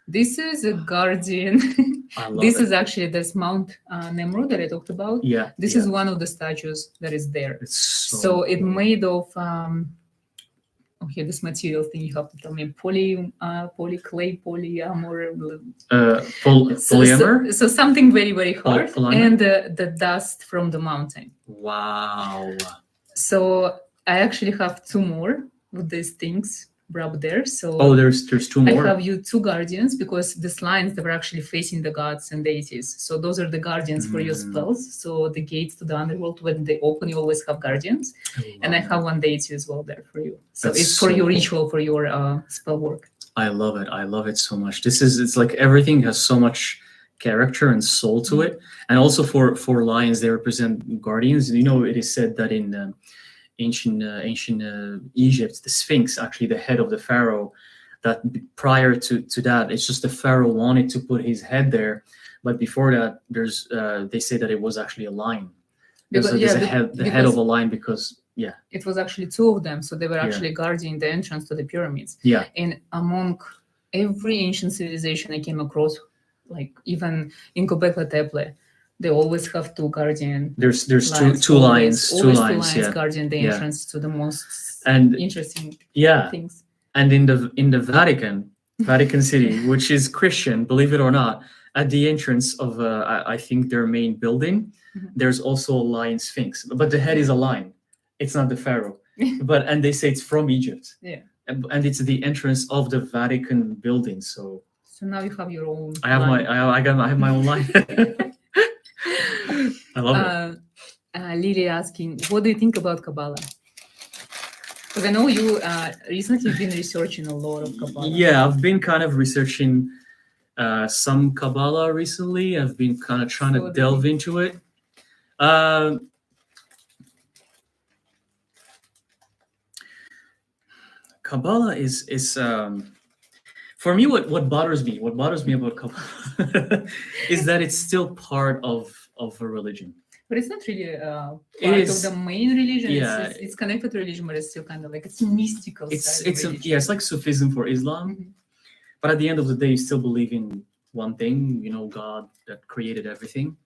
This is a guardian. This is actually this Mount Nemrod that I talked about. Yeah. This is one of the statues that is there. It's so it's made of okay, this material thing you have to tell me. Polyclay, polyamor. Polyamor? So something very, very hard. And the dust from the mountain. Wow. So I actually have two more of these things brought there. So there's two more. I have you two guardians, because these lines that were actually facing the gods and deities. So those are the guardians for your spells. So the gates to the underworld, when they open, you always have guardians. And I have one deity as well there for you. So it's for your ritual, for your spell work. I love it. I love it so much. It's like everything has so much character and soul to it. And also for lions, they represent guardians. You know, it is said that in ancient Egypt, the Sphinx, actually the head of the pharaoh, that prior to that, it's just the pharaoh wanted to put his head there, but before that, there's they say that it was actually a lion. Because the head of a lion, because it was actually two of them, so they were actually guarding the entrance to the pyramids. Yeah. And among every ancient civilization I came across, like even in Göbekli Tepe, they always have two guardian. There's two lions guarding the entrance to the most interesting things. And in the Vatican City, which is Christian, believe it or not, at the entrance of I think their main building, there's also a lion sphinx, but the head is a lion. It's not the pharaoh, and they say it's from Egypt. Yeah. And it's the entrance of the Vatican building. So now you have your own. I have my own line. I love it. Lily asking, what do you think about Kabbalah? Because I know you recently been researching a lot of Kabbalah. Yeah, I've been kind of researching some Kabbalah recently. I've been kind of trying to delve into it. Kabbalah is for me what bothers me about Kabbalah is that it's still part of a religion. But it's not really part of the main religion. Yeah. It's connected to religion, but it's still kind of like it's mystical. It's like Sufism for Islam. But at the end of the day, you still believe in one thing, God that created everything.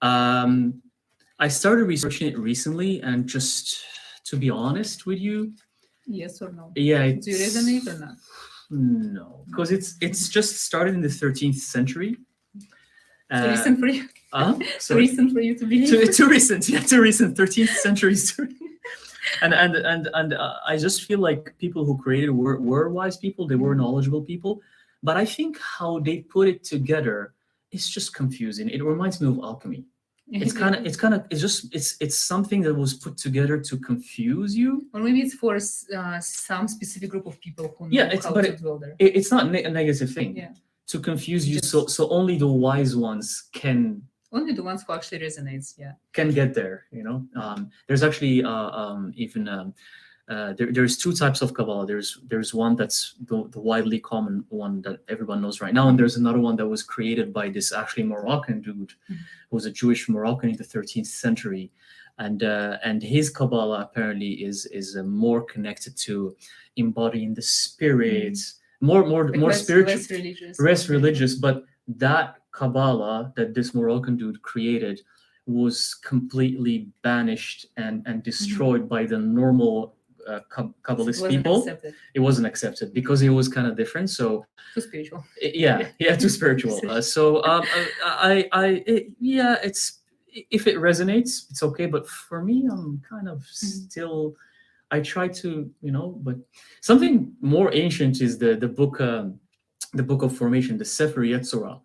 I started researching it recently, and just to be honest with you, yes or no? Yeah. Do you resonate or not? No, because it's just started in the 13th century. Too recent for you. Too recent for you to believe. Too recent. 13th century story. And I just feel like people who created were wise people. They were knowledgeable people. But I think how they put it together is just confusing. It reminds me of alchemy. It's something that was put together to confuse you. Or maybe it's for some specific group of people who know how to dwell there. It's not a negative thing. Yeah. To confuse you, so only the wise ones can. Only the ones who actually resonates, can get there. There's actually there's two types of Kabbalah. There's one that's the widely common one that everyone knows right now, and there's another one that was created by this actually Moroccan dude, who was a Jewish Moroccan in the 13th century, and his Kabbalah apparently is more connected to embodying the spirit, more spiritual, less religious. But that Kabbalah that this Moroccan dude created was completely banished and destroyed by the normal Kabbalist people. It wasn't accepted because it was kind of different. So too spiritual. Too spiritual. It's, if it resonates, it's okay. But for me, I'm kind of still. I try to, but something more ancient is the book of formation, the Sefer Yetzirah.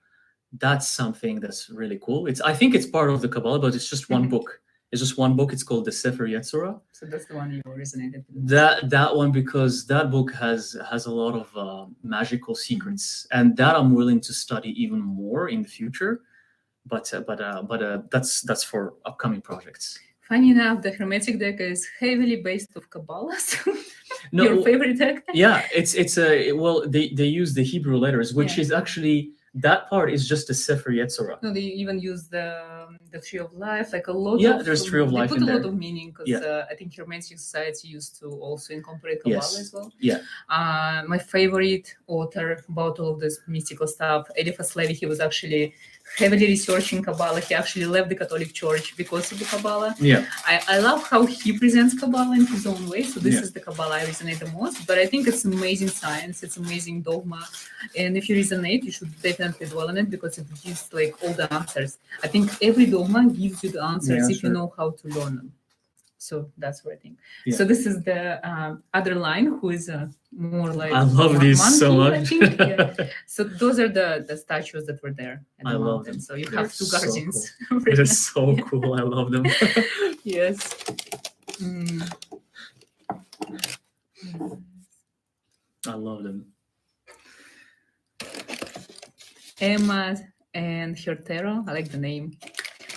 That's something that's really cool. I think it's part of the Kabbalah, but it's just one book. It's just one book. It's called the Sefer Yetzirah. So that's the one you resonated with. That one, because that book has a lot of magical secrets, and that I'm willing to study even more in the future. But that's for upcoming projects. Funny enough, the Hermetic deck is heavily based off Kabbalah. So your favorite deck? Yeah, they use the Hebrew letters, which is actually. That part is just a Sefer Yetzirah. No, they even use the Tree of Life, like a lot. There's Tree of Life in there. They put a lot of meaning because I think Hermetic Society used to also incorporate Kabbalah as well. Yeah. My favorite author about all of this mystical stuff, Eliphas Levi, he was actually heavily researching Kabbalah. He actually left the Catholic Church because of the Kabbalah. Yeah. I love how he presents Kabbalah in his own way. So this is the Kabbalah I resonate the most. But I think it's amazing science. It's amazing dogma. And if you resonate, you should definitely dwell on it because it gives like all the answers. I think every dogma gives you the answers if you know how to learn them. So that's what I think. Yeah. So this is the other line, who is more like I love these monkey, so much. I think. So those are the statues that were there at the mountain. Love them. So you have two guardians. Cool. They're so cool. I love them. Yes. I love them. Emma and her tarot. I like the name.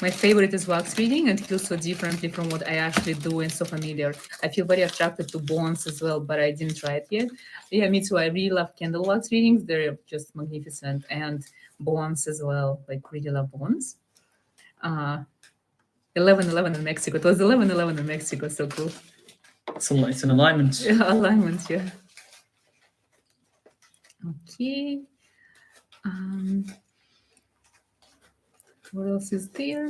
My favorite is wax reading, and feels so differently from what I actually do and so familiar. I feel very attracted to bones as well, but I didn't try it yet. Yeah, me too. I really love candle wax readings. They're just magnificent. And bones as well. Like, really love bones. 11-11 in Mexico. It was 11-11 in Mexico. So cool. It's an alignment. Yeah, alignment, yeah. Okay. What else is there?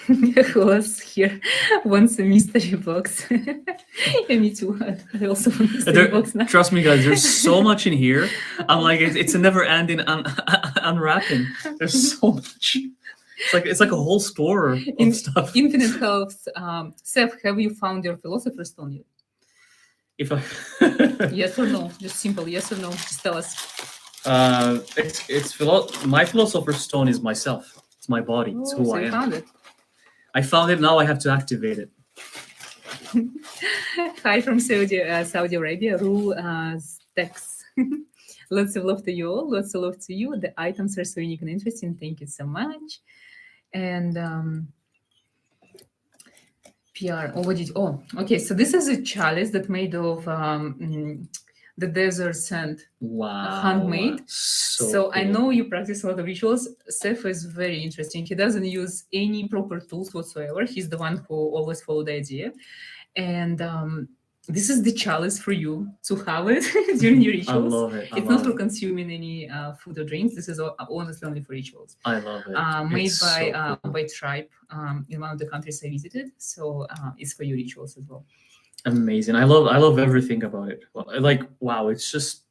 Who else here wants a mystery box? Yeah, me too. I also want a mystery box now. Trust me, guys, there's so much in here. I'm like, it's a never-ending unwrapping. There's so much. It's like a whole store of stuff. Infinite health. Sef, have you found your philosopher's stone yet? If I Yes or no? Just simple yes or no. Just tell us. My philosopher's stone is myself. It's my body. It's who I am. Found it. I found it. Now I have to activate it. Hi from Saudi Arabia. Ru Stex. Lots of love to you all. Lots of love to you. The items are so unique and interesting. Thank you so much. And PR. Okay. So this is a chalice that made of the desert sand. Wow. Handmade. So cool. I know you practice a lot of rituals. Sef is very interesting. He doesn't use any proper tools whatsoever. He's the one who always followed the idea. And this is the chalice for you to have it during your rituals. I love it. It's not for consuming any food or drinks. This is honestly only for rituals. I love it. Made by tribe in one of the countries I visited. So it's for your rituals as well. Amazing. I love everything about it. Like, wow, it's just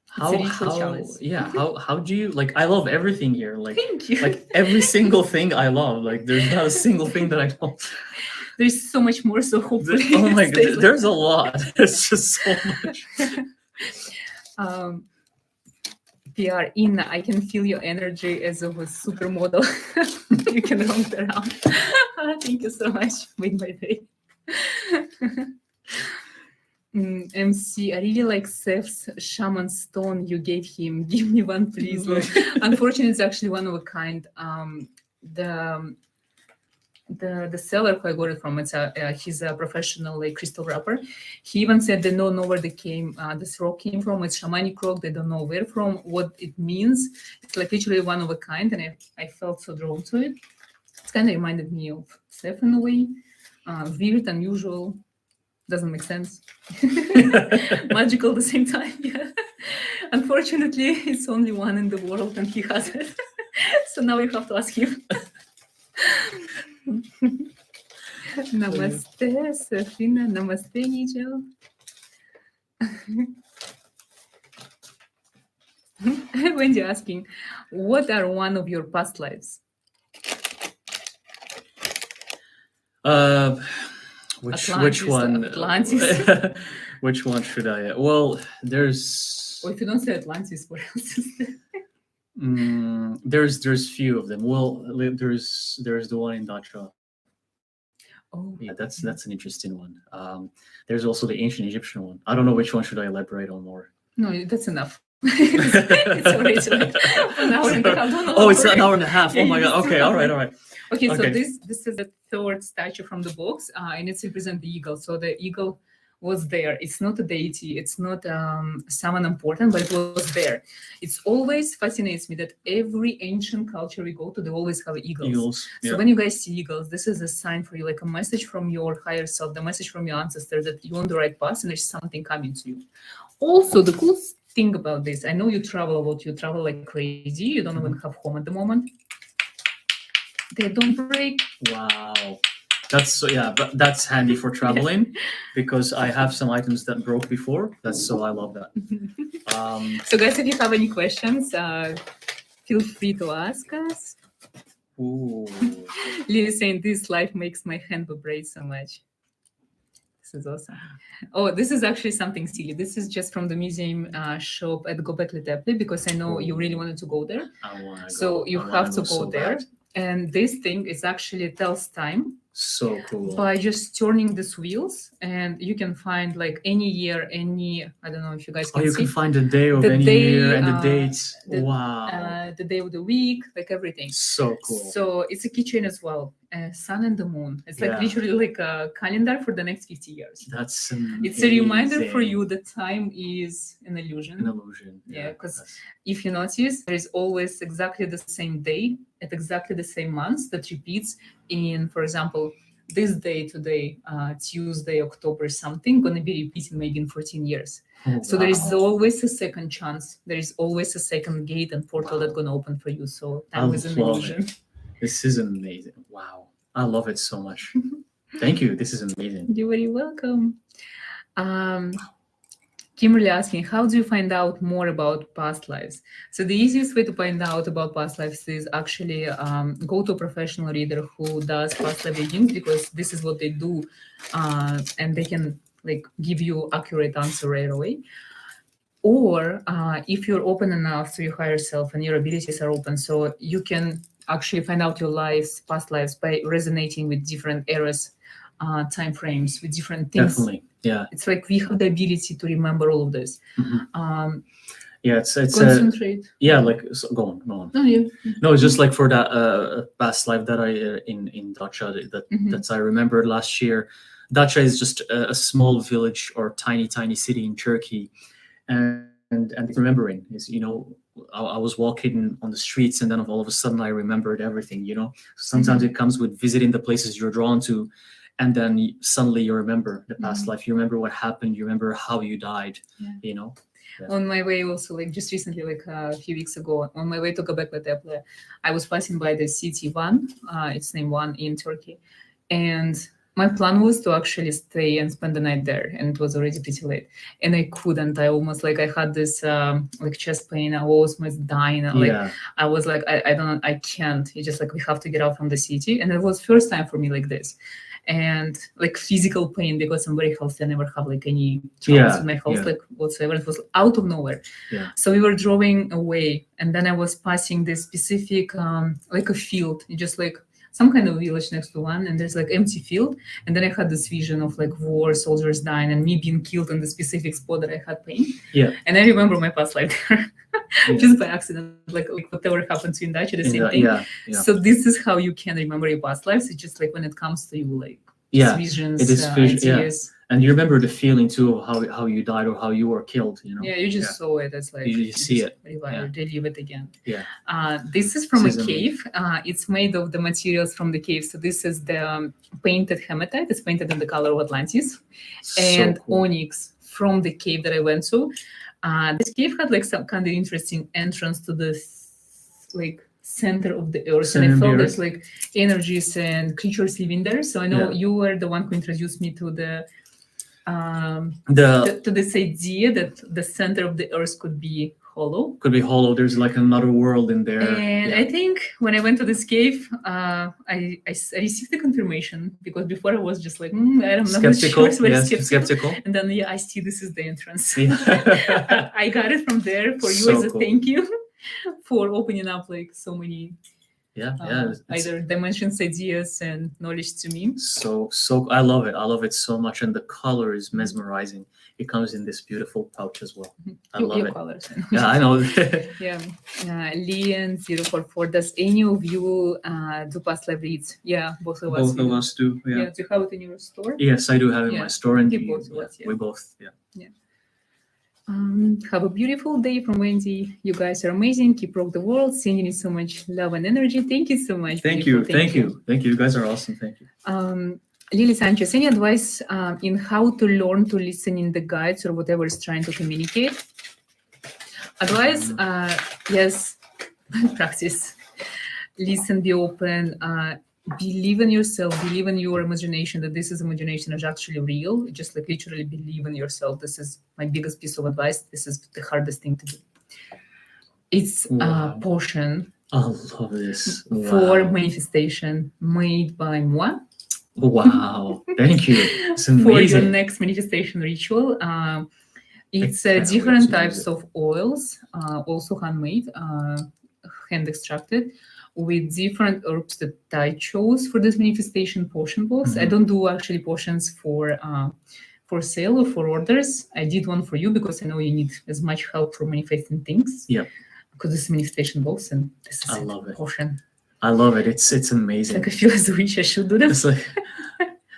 how do you I love everything here. Like, thank you. Like every single thing I love. Like, there's not a single thing that I don't. There's so much more, so hopefully. Oh my god, there's a lot. There's just so much. PR, Inna, I can feel your energy as a supermodel. You can roam around. Thank you so much. Made my day. MC, I really like Sef's shaman stone you gave him. Give me one, please. Unfortunately, it's actually one of a kind. The seller who I got it from, he's a professional crystal wrapper. He even said they don't know where this rock came from. It's shamanic rock. They don't know where from, what it means. It's like literally one of a kind, and I felt so drawn to it. It kind of reminded me of Sef in a way. Weird, unusual, doesn't make sense. Magical at the same time. Yeah. Unfortunately, it's only one in the world, and he has it. So now you have to ask him. Namaste, Safina. Namaste, Nigel. Wendy asking, what are one of your past lives? Which one? Atlantis. Which one should I? Well, there's. Or if you don't say Atlantis, what else is there? There's few of them. Well, there's the one in Dacha. Oh, yeah, that's an interesting one. There's also the ancient Egyptian one. I don't know which one should I elaborate on more. No, that's enough. It's already like an hour and a half. Oh, it's an hour and a half. Oh my god. Okay, all right. Okay, so this is the third statue from the box, and it's represent the eagle. So the eagle was there. It's not a deity. It's not someone important, but it was there. It's always fascinates me that every ancient culture we go to, they always have eagles. So when you guys see eagles, this is a sign for you, like a message from your higher self, the message from your ancestors that you're on the right path and there's something coming to you. Also, the cool thing about this, I know you travel a lot. You travel like crazy. You don't even have home at the moment. They don't break. Wow. But that's handy for traveling because I have some items that broke before. I love that. So guys, if you have any questions, feel free to ask us. Ooh. Lily saying this life makes my hand vibrate so much. This is awesome. Oh, this is actually something silly. This is just from the museum shop at Göbekli Tepe because I know you really wanted to go there. So you have to go there. And this thing is actually tells time. So cool. By just turning these wheels, and you can find like any year, I don't know if you guys can see. You can find the day of any year and the dates. Wow. The day of the week, like everything. So cool. So it's a keychain as well. Sun and the moon. It's like literally like a calendar for the next 50 years. That's amazing. It's a reminder for you that time is an illusion. An illusion. Yeah, because if you notice, there is always exactly the same day at exactly the same month that repeats in, for example, this day today, Tuesday, October something, going to be repeating maybe in 14 years. So there is always a second chance. There is always a second gate and portal that's going to open for you. So time is an illusion. This is amazing. Wow. I love it so much. Thank you. This is amazing. You're very welcome. Kimberly asking, how do you find out more about past lives? So the easiest way to find out about past lives is actually go to a professional reader who does past life readings, because this is what they do, and they can like give you accurate answer right away. Or if you're open enough to your higher self and your abilities are open, so you can actually find out your past lives by resonating with different eras, time frames, with different things. Definitely. Yeah, it's like we have the ability to remember all of this. It's concentrate. So go on. No, it's just like for that past life that I in Dacha that I remembered last year. Dacha is just a small village or tiny city in Turkey, and remembering is, I was walking on the streets and then all of a sudden I remembered everything. Sometimes it comes with visiting the places you're drawn to. And then suddenly you remember the past life. You remember what happened. You remember how you died. Yeah. On my way, also like just recently, like a few weeks ago, on my way to Göbekli Tepe, I was passing by the city Van. It's named Van in Turkey, and my plan was to actually stay and spend the night there. And it was already pretty late, and I couldn't. I almost I had this like chest pain. I was almost dying. I was like, I can't. It's just like we have to get out from the city, and it was first time for me like this. And like physical pain, because I'm very healthy. I never have like any troubles with my health, like whatsoever. It was out of nowhere. So we were driving away, and then I was passing this specific like a field, just like some kind of village next to one, and there's like empty field. And then I had this vision of like war, soldiers dying, and me being killed in the specific spot that I had pain. And I remember my past life there. Just by accident, like whatever happened to you in Dacha, the same thing. So this is how you can remember your past lives. It's just like when it comes to you, like visions, it is ideas. And you remember the feeling too of how you died or how you were killed. You just saw it. It's like you see it. They live it again. This is from a cave. It's made of the materials from the cave. So this is the painted hematite. It's painted in the color of Atlantis, and onyx from the cave that I went to. This cave had like some kind of interesting entrance to this like center of the earth, and I felt there's like energies and creatures living there. So I know you were the one who introduced me to to this idea that the center of the earth could be hollow. Could be hollow. There's like another world in there. And I think when I went to this cave, I received the confirmation, because before I was just like, I'm not skeptical. Sure, skeptical. And then I see this is the entrance. I got it from there for you as a thank you for opening up like so many either dimensions, ideas, and knowledge to me. So I love it so much, and the color is mesmerizing. It comes in this beautiful pouch as well. I love it. Colors. Yeah, I know. Leon 044. Does any of you do past life reads? Yeah, both of us. Both of us do. Yeah. Do you have it in your store? Yes, I do have it in my store, and both of us, we both. Yeah. Have a beautiful day from Wendy. You guys are amazing. Keep rock the world. Sending you so much love and energy. Thank you so much. Thank you. You guys are awesome. Thank you. Lily Sanchez, any advice in how to learn to listen in the guides or whatever is trying to communicate? Advice, yes, practice. Listen, be open, believe in yourself, believe in your imagination, that this is imagination is actually real. Just like literally believe in yourself. This is my biggest piece of advice. This is the hardest thing to do. It's a potion. I love this. For manifestation made by moi. Wow, thank you. It's amazing. For your next manifestation ritual. It's different types of oils, also handmade, hand extracted, with different herbs that I chose for this manifestation potion box. I don't do actually potions for sale or for orders. I did one for you because I know you need as much help for manifesting things. Yeah. Because this is manifestation box, and this is a potion. I love it. It's amazing. Like I feel as a witch, I should do this. It's like,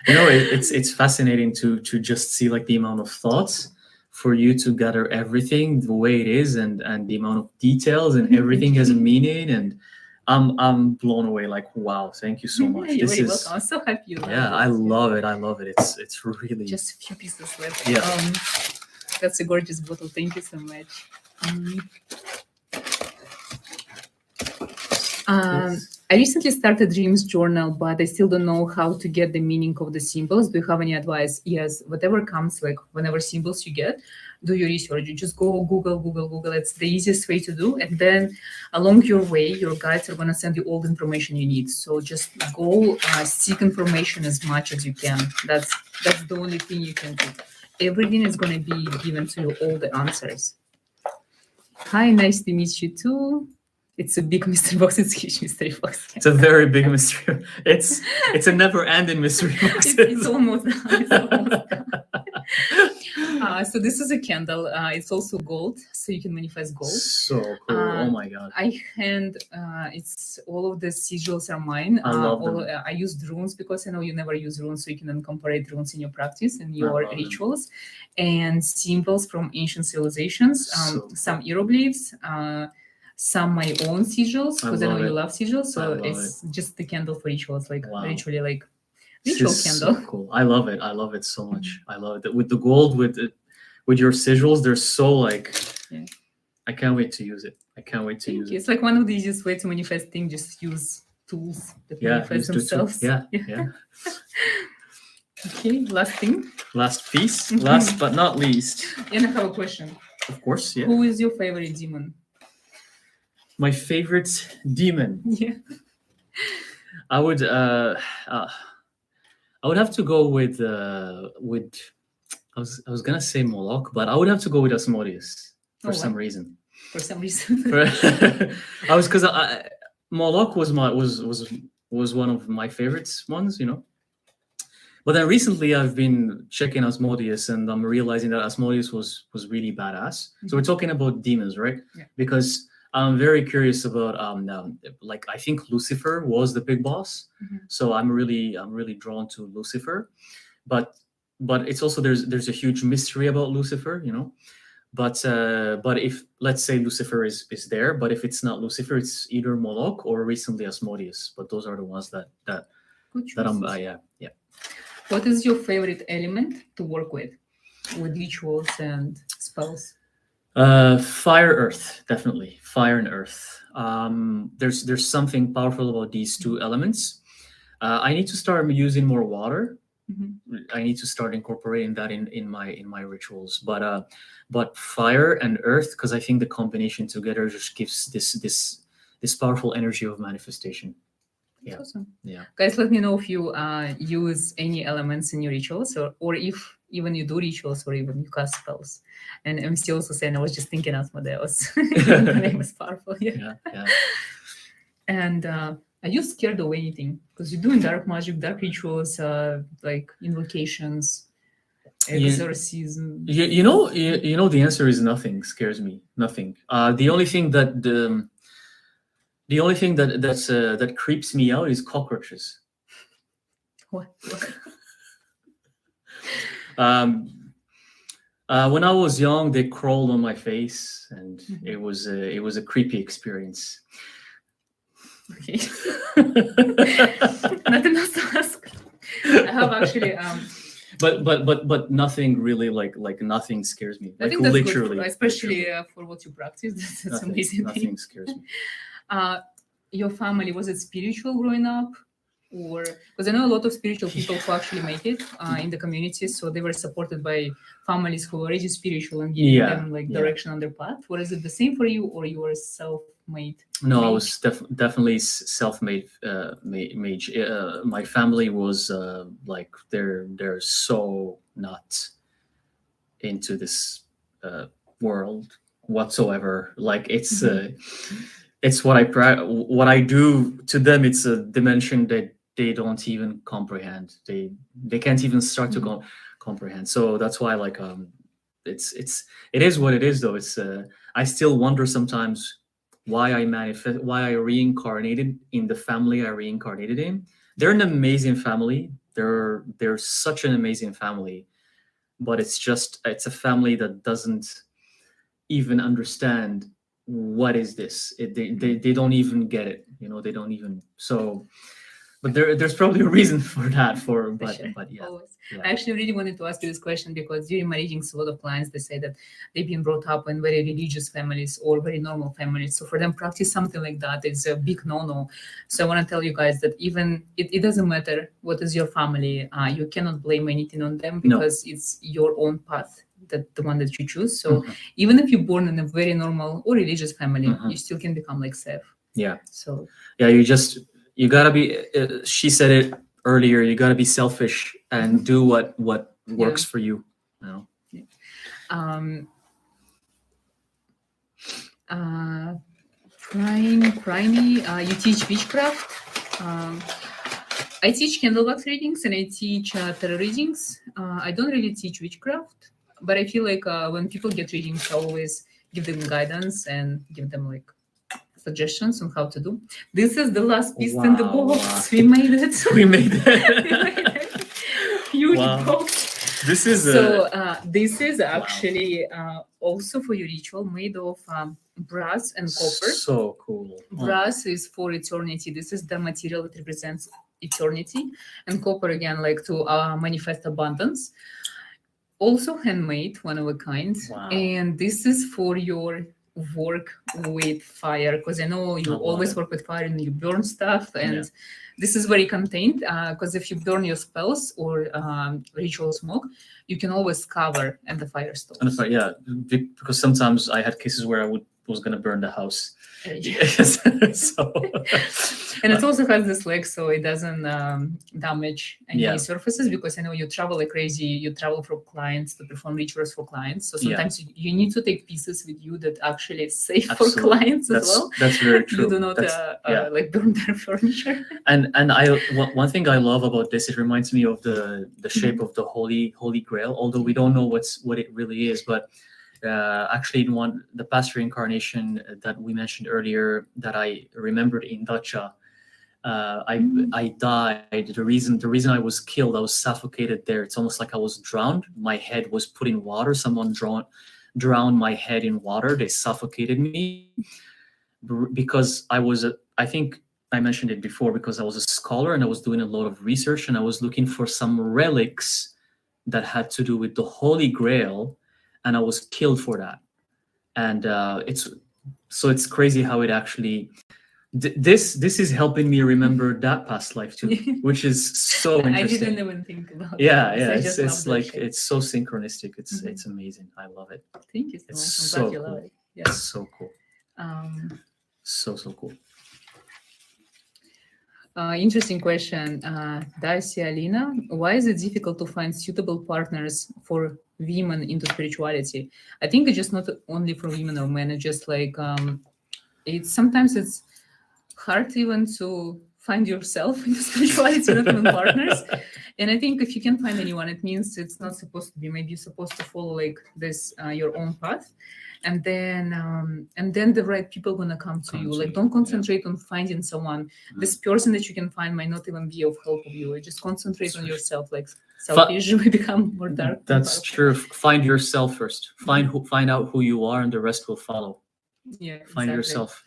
it's fascinating to just see like the amount of thoughts for you to gather everything the way it is, and the amount of details, and everything has a meaning, and I'm blown away. Like, wow, thank you so much. You're very welcome. I'm so happy you love it. I love it. I love it. It's really just a few pieces left. Yeah. That's a gorgeous bottle. Thank you so much. I recently started Dreams Journal, but I still don't know how to get the meaning of the symbols. Do you have any advice? Yes, whatever comes, like whenever symbols you get, do your research. You just go Google. It's the easiest way to do. And then along your way, your guides are going to send you all the information you need. So just go seek information as much as you can. That's the only thing you can do. Everything is going to be given to you, all the answers. Hi, nice to meet you too. It's a big mystery box. It's a huge mystery box. It's a very big mystery. It's a never-ending mystery box. It's almost done. So this is a candle. It's also gold, so you can manifest gold. So cool. Oh my god. It's all of the sigils are mine. I love them. I use runes because I know you never use runes, so you can incorporate runes in your practice and your rituals, and symbols from ancient civilizations. Some hieroglyphs. Some my own sigils, because I know you love sigils, so it's just the candle for rituals, like literally like ritual candle. So cool. I love it. I love it so much. I love it. With the gold, with your sigils, they're so like. Yeah. I can't wait to use it. Use it. It's like one of the easiest ways to manifest things. Just use tools that manifest themselves. Yeah. Okay, last thing. Last piece. Last but not least. And I have a question. Of course, yeah. Who is your favorite demon? My favorite demon. Yeah. I would have to go with I was gonna say Moloch, but I would have to go with Asmodeus for some reason. For some reason. Because Moloch was one of my favorites ones, But then recently I've been checking Asmodeus, and I'm realizing that Asmodeus was really badass. So we're talking about demons, right? Yeah. Because I'm very curious about like I think Lucifer was the big boss, so I'm really drawn to Lucifer, but it's also there's a huge mystery about Lucifer, But if let's say Lucifer is there, but if it's not Lucifer, it's either Moloch or recently Asmodeus. But those are the ones that I'm yeah. What is your favorite element to work with rituals and spells? Fire, earth, definitely. Fire and earth. There's something powerful about these two elements. I need to start using more water. I need to start incorporating that in my rituals. But fire and earth, because I think the combination together just gives this powerful energy of manifestation. That's awesome. Yeah. Guys, let me know if you use any elements in your rituals, or if even you do rituals, or even you cast spells. And I'm still also saying, I was just thinking Asmodeus. The name is powerful. Yeah. And are you scared of anything? Because you're doing dark magic, dark rituals, like invocations, exorcism. You know, the answer is nothing scares me. Nothing. The only thing that that creeps me out is cockroaches. What? When I was young, they crawled on my face, and it was a creepy experience. Okay. Nothing else to ask. I have actually. But nothing really like nothing scares me. I think that's literally good, especially for what you practice. That's amazing. Nothing scares me. Your family, was it spiritual growing up? Or because I know a lot of spiritual people who actually make it in the community, so they were supported by families who were already spiritual and giving them like direction on their path. Or is it the same for you, or you were self-made? No, I was definitely self-made mage. My family was like they're so not into this world whatsoever. Like it's what I do to them. It's a dimension that they don't even comprehend. They can't even start to comprehend. So that's why like it is what it is though. It's I still wonder sometimes why I reincarnated in the family I reincarnated in. They're an amazing family. They're such an amazing family, but it's a family that doesn't even understand what is this. They don't even get it. They don't even. So but there's probably a reason for that. But yeah. I actually really wanted to ask you this question because during my readings, a lot of clients, they say that they've been brought up in very religious families or very normal families. So for them, practice something like that is a big no-no. So I want to tell you guys that even it doesn't matter what is your family. You cannot blame anything on them because it's your own path, the one that you choose. So even if you're born in a very normal or religious family, you still can become like Sef. Yeah. So yeah, you gotta be. She said it earlier. You gotta be selfish and do what works for you. Crimey, you teach witchcraft. I teach candlebox readings and I teach tarot readings. I don't really teach witchcraft, but I feel like when people get readings, I always give them guidance and give them like suggestions on how to do. This is the last piece in the box. We made it. We made it. Huge box. This is this is actually also for your ritual, made of brass and copper. So cool. Brass is for eternity. This is the material that represents eternity, and copper again, like to manifest abundance. Also handmade, one of a kind. And this is for your work with fire, because I know you always work with fire and you burn stuff, and this is very contained, because if you burn your spells or ritual smoke, you can always cover and the fire stops. Because sometimes I had cases where I was gonna burn the house. So and it also has this leg, so it doesn't damage any surfaces, because I know you travel like crazy. You travel for clients to perform rituals for clients, so sometimes you need to take pieces with you that actually is safe for clients as well. That's very true. You do not like burn their furniture. And one thing I love about this, it reminds me of the shape of the Holy Grail, although we don't know what it really is, but actually in the past reincarnation that we mentioned earlier that I remembered in Dacha, I died. The reason I was killed, I was suffocated there. It's almost like I was drowned. My head was put in water. Someone drowned my head in water. They suffocated me because I think I mentioned it before, because I was a scholar and I was doing a lot of research and I was looking for some relics that had to do with the Holy Grail, and I was killed for that. And it's crazy how it actually this is helping me remember that past life too, which is so I interesting. didn't even think about Yeah, that. yeah, I just it's love that like shit. it's so synchronistic. It's amazing. I love it. Thank you so It's much. I'm so glad you cool. love it. Yeah. It's so cool. So cool. Interesting question. Daisy Alina, why is it difficult to find suitable partners for women into spirituality? I think it's just not only for women or men. It's just like sometimes it's hard even to find yourself in spirituality, not even partners. And I think if you can find anyone, it means it's not supposed to be. Maybe you're supposed to follow like this your own path, and then the right people gonna come to you. Like, don't concentrate on finding someone. This person that you can find might not even be of help of you. Just concentrate on yourself. Like, selfish will become more dark. That's true. Find yourself first. Find out who you are, and the rest will follow. Yeah, Find yourself.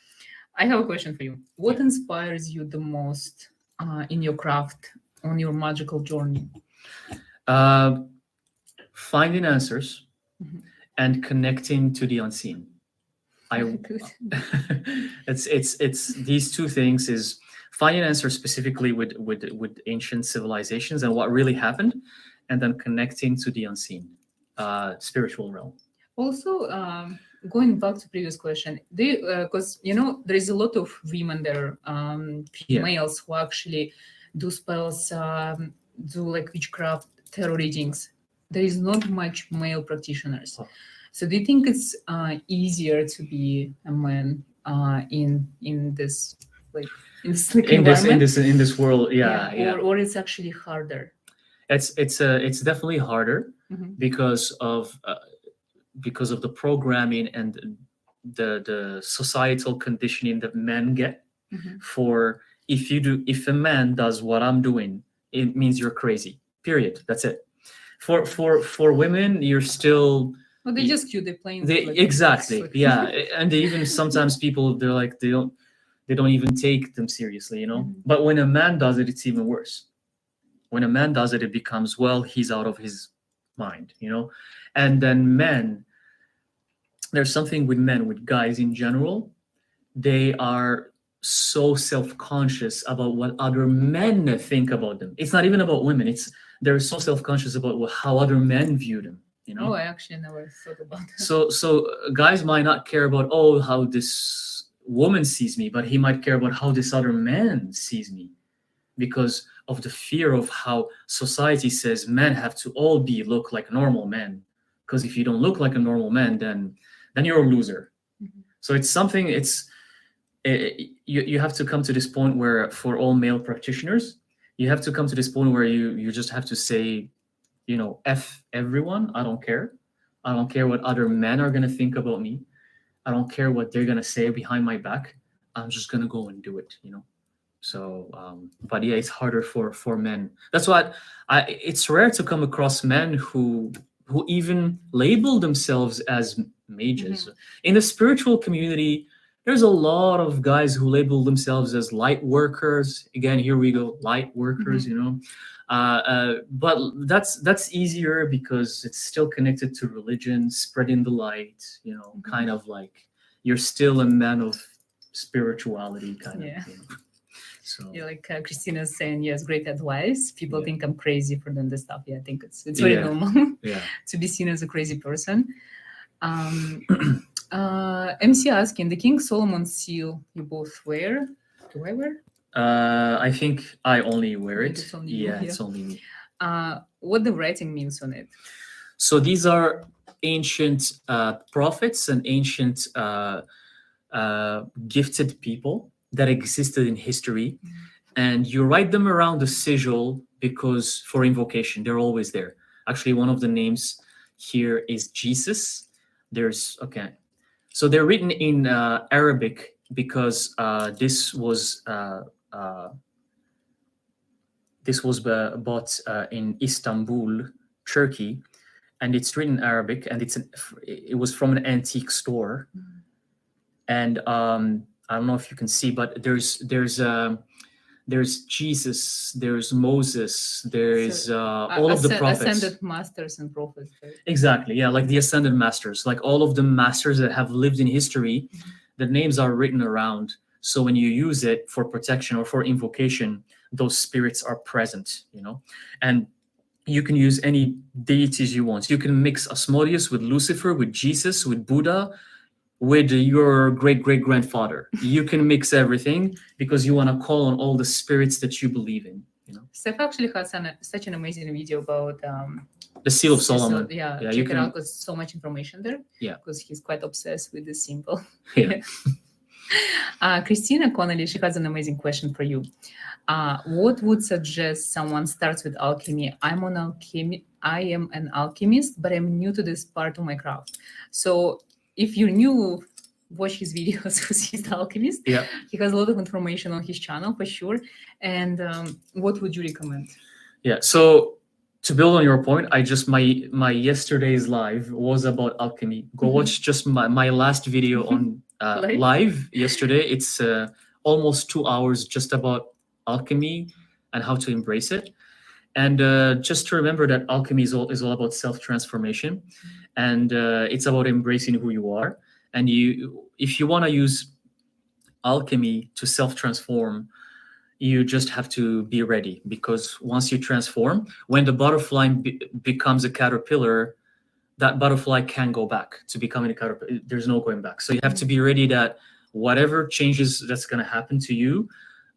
I have a question for you. What inspires you the most in your craft on your magical journey? Finding answers and connecting to the unseen. It's these two things: is finding answers specifically with ancient civilizations and what really happened, and then connecting to the unseen, spiritual realm. Also, going back to previous question, because there is a lot of women there, females who actually do spells, do like witchcraft, tarot readings. There is not much male practitioners. So do you think it's easier to be a man in this environment? in this world? Yeah. Or it's actually harder? It's definitely harder because of the programming and the societal conditioning that men get for if a man does what I'm doing, it means you're crazy. Period. That's it. For women, you're still. Well, they just cute. They're playing. Exactly. Yeah, and they even sometimes people they're like they don't even take them seriously, But when a man does it, it's even worse. When a man does it, it becomes, well, he's out of his mind, And then men, there's something with guys in general. They are so self-conscious about what other men think about them. It's not even about women. They're so self-conscious about how other men view them. Oh, I actually never thought about that. So guys might not care about how this woman sees me, but he might care about how this other man sees me, because of the fear of how society says men have to all look like normal men. Because if you don't look like a normal man, then you're a loser. So it's something. You have to come to this point where, for all male practitioners, you have to come to this point where you just have to say, F everyone. I don't care. I don't care what other men are going to think about me. I don't care what they're going to say behind my back. I'm just going to go and do it, So, but yeah, it's harder for men. That's why it's rare to come across men who even label themselves as mages. In the spiritual community, there's a lot of guys who label themselves as light workers. Again, here we go, light workers, but that's easier because it's still connected to religion, spreading the light, kind of like you're still a man of spirituality, kind of. So yeah, like Christina's saying, yes, great advice. People think I'm crazy for doing this stuff. Yeah, I think it's very normal to be seen as a crazy person. MC asking, the King Solomon seal you both wear? Do I wear? I think I only wear it. It's only you, it's only me. What the writing means on it? So these are ancient prophets and ancient gifted people that existed in history, and you write them around the sigil because for invocation, they're always there. Actually, one of the names here is Jesus. So they're written in Arabic because this was bought in Istanbul, Turkey, and it's written in Arabic, and it was from an antique store. And I don't know if you can see, but there's there's Jesus, there's Moses, there is all of the prophets. Ascended masters and prophets. Right? Exactly, yeah, like the ascended masters, like all of the masters that have lived in history, their names are written around. So when you use it for protection or for invocation, those spirits are present, you know. And you can use any deities you want. You can mix Asmodeus with Lucifer, with Jesus, with Buddha, with your great-great-grandfather. You can mix everything because you want to call on all the spirits that you believe in, you know. Sef actually has such an amazing video about the Seal of Solomon. Yeah, yeah, check it out because so much information there. Yeah. Because he's quite obsessed with this symbol. Yeah. Christina Connolly, she has an amazing question for you. What would suggest someone starts with alchemy? I am an alchemist, but I'm new to this part of my craft. So if you're new, watch his videos because he's the alchemist. Yeah. He has a lot of information on his channel for sure. And what would you recommend? Yeah. So to build on your point, my yesterday's live was about alchemy. Go watch just my last video on live yesterday. It's almost 2 hours just about alchemy and how to embrace it. And just to remember that alchemy is all about self-transformation, and it's about embracing who you are. And if you want to use alchemy to self-transform, you just have to be ready, because once you transform, when the butterfly becomes a caterpillar, that butterfly can go back to becoming a caterpillar. There's no going back. So you have to be ready that whatever changes that's going to happen to you,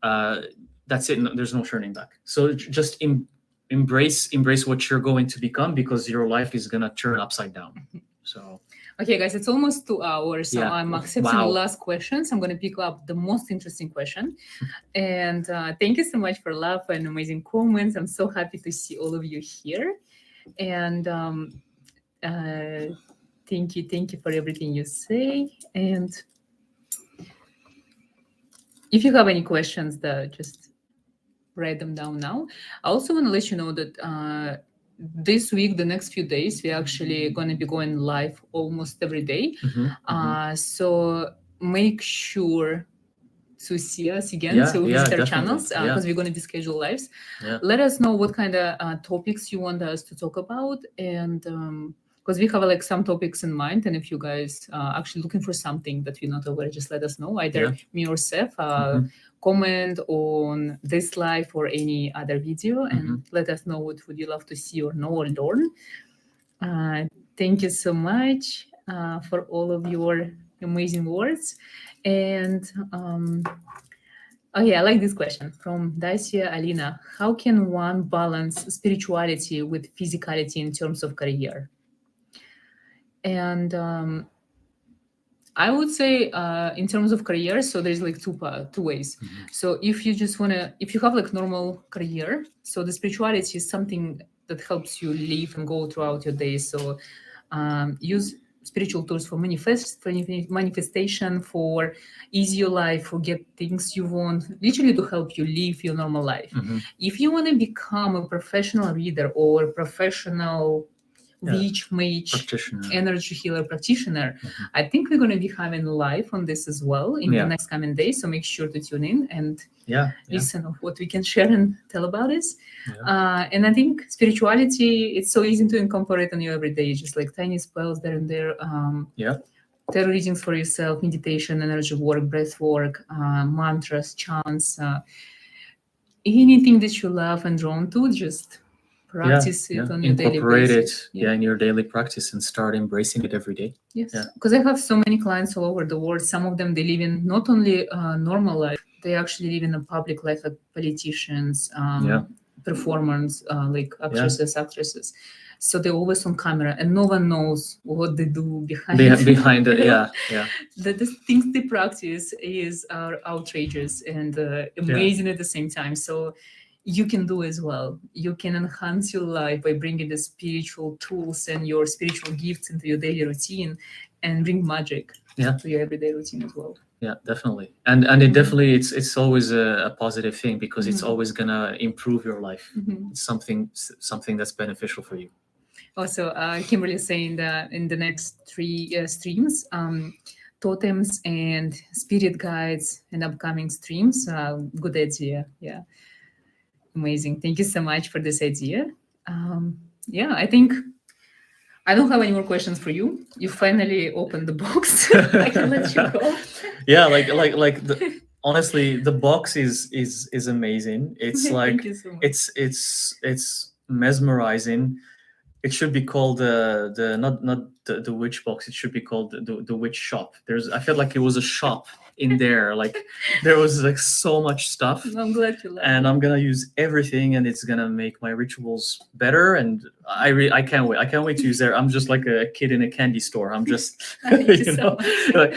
that's it. There's no turning back. So just embrace what you're going to become, because your life is going to turn upside down. So. Okay, guys, it's almost 2 hours, so yeah. I'm accepting the last questions. I'm going to pick up the most interesting question. And thank you so much for love and amazing comments. I'm so happy to see all of you here. And thank you for everything you say. And if you have any questions, just write them down now. I also want to let you know that this week, the next few days, we're actually going to be going live almost every day. So make sure to see us again. So visit our channels because we're going to be scheduled lives. Let us know what kind of topics you want us to talk about, and because we have like some topics in mind, and if you guys are actually looking for something that we're not aware, just let us know, either me or Sef. Comment on this live or any other video, and let us know what would you love to see or know or learn. Thank you so much for all of your amazing words. And oh yeah, I like this question from Dacia Alina. How can one balance spirituality with physicality in terms of career? And I would say in terms of career, so there's like two ways. So if you have like normal career, so the spirituality is something that helps you live and go throughout your day. So use spiritual tools for manifestation, for ease your life, for get things you want, literally to help you live your normal life. If you want to become a professional reader or professional witch, mage, energy healer practitioner, I think we're going to be having live on this as well in the next coming days. So make sure to tune in and listen of what we can share and tell about this. And I think spirituality, it's so easy to incorporate on you every day, just like tiny spells there and there. Tarot readings for yourself, meditation, energy work, breath work, mantras, chants, anything that you love and drawn to, just practice it on your daily basis. Incorporate it in your daily practice and start embracing it every day. Yes, because I have so many clients all over the world. Some of them, they live in not only normal life, they actually live in a public life, like politicians, performers, like actresses. So they're always on camera and no one knows what they do behind it. The things they practice are outrageous and amazing at the same time. So you can do as well. You can enhance your life by bringing the spiritual tools and your spiritual gifts into your daily routine and bring magic to your everyday routine as well. Yeah, definitely. And it definitely, it's always a positive thing, because it's always going to improve your life. It's something that's beneficial for you. Also, Kimberly is saying that in the next 3 streams, totems and spirit guides and upcoming streams. Good idea. Yeah. Amazing. Thank you so much for this idea. Yeah, I think I don't have any more questions for you. You finally opened the box. I can let you go. Yeah, honestly, the box is amazing. It's like Thank you so much. it's mesmerizing. It should be called not the witch box. It should be called the witch shop. I felt like it was a shop in there. Like there was like so much stuff. I'm glad you liked And it. I'm gonna use everything, and it's gonna make my rituals better. And I can't wait. I can't wait to use there. I'm just like a kid in a candy store. I'm just Thank you so much. like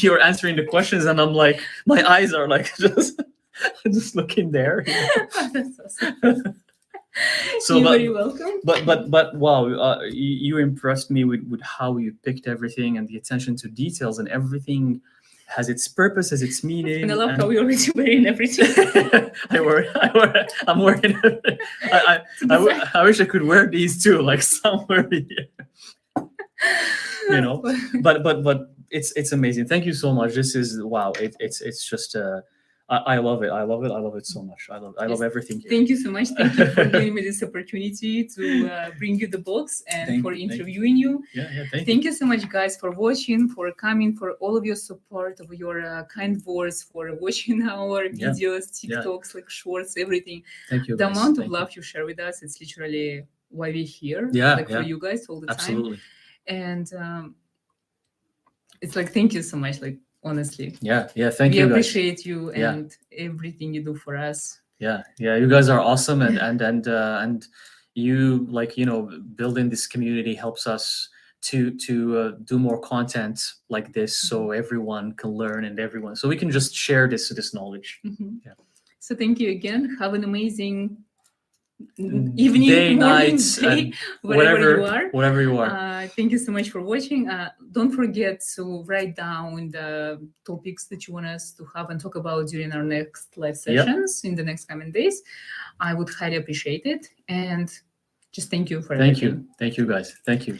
you're answering the questions, and I'm like my eyes are like just looking there. That's awesome. So, You're very welcome. But wow, you impressed me with how you picked everything and the attention to details, and everything has its purpose, has its meaning. And I love how we already wearing everything. I'm wearing. I wish I could wear these too, like somewhere here. But it's amazing. Thank you so much. This is wow. It's just. I love it. I love it. I love it so much. I love everything here. Thank you so much. Thank you for giving me this opportunity to bring you the box and for interviewing you. Yeah. Thank you so much, guys, for watching, for coming, for all of your support, of your kind words, for watching our videos, TikToks, like shorts, everything. Thank you. The amount of love you share with us, it's literally why we're here. For you guys all the time. Absolutely. And it's like, thank you so much. Like, honestly. Yeah. Thank you. We appreciate you and everything you do for us. Yeah. You guys are awesome, and you building this community helps us to do more content like this, so everyone can learn and so we can just share this knowledge. Mm-hmm. Yeah. So thank you again. Have an amazing evening, day, morning, night, day, wherever you are. Thank you so much for watching. Don't forget to write down the topics that you want us to have and talk about during our next live sessions in the next coming days. I would highly appreciate it. And just thank you for everything. Thank you guys. Thank you.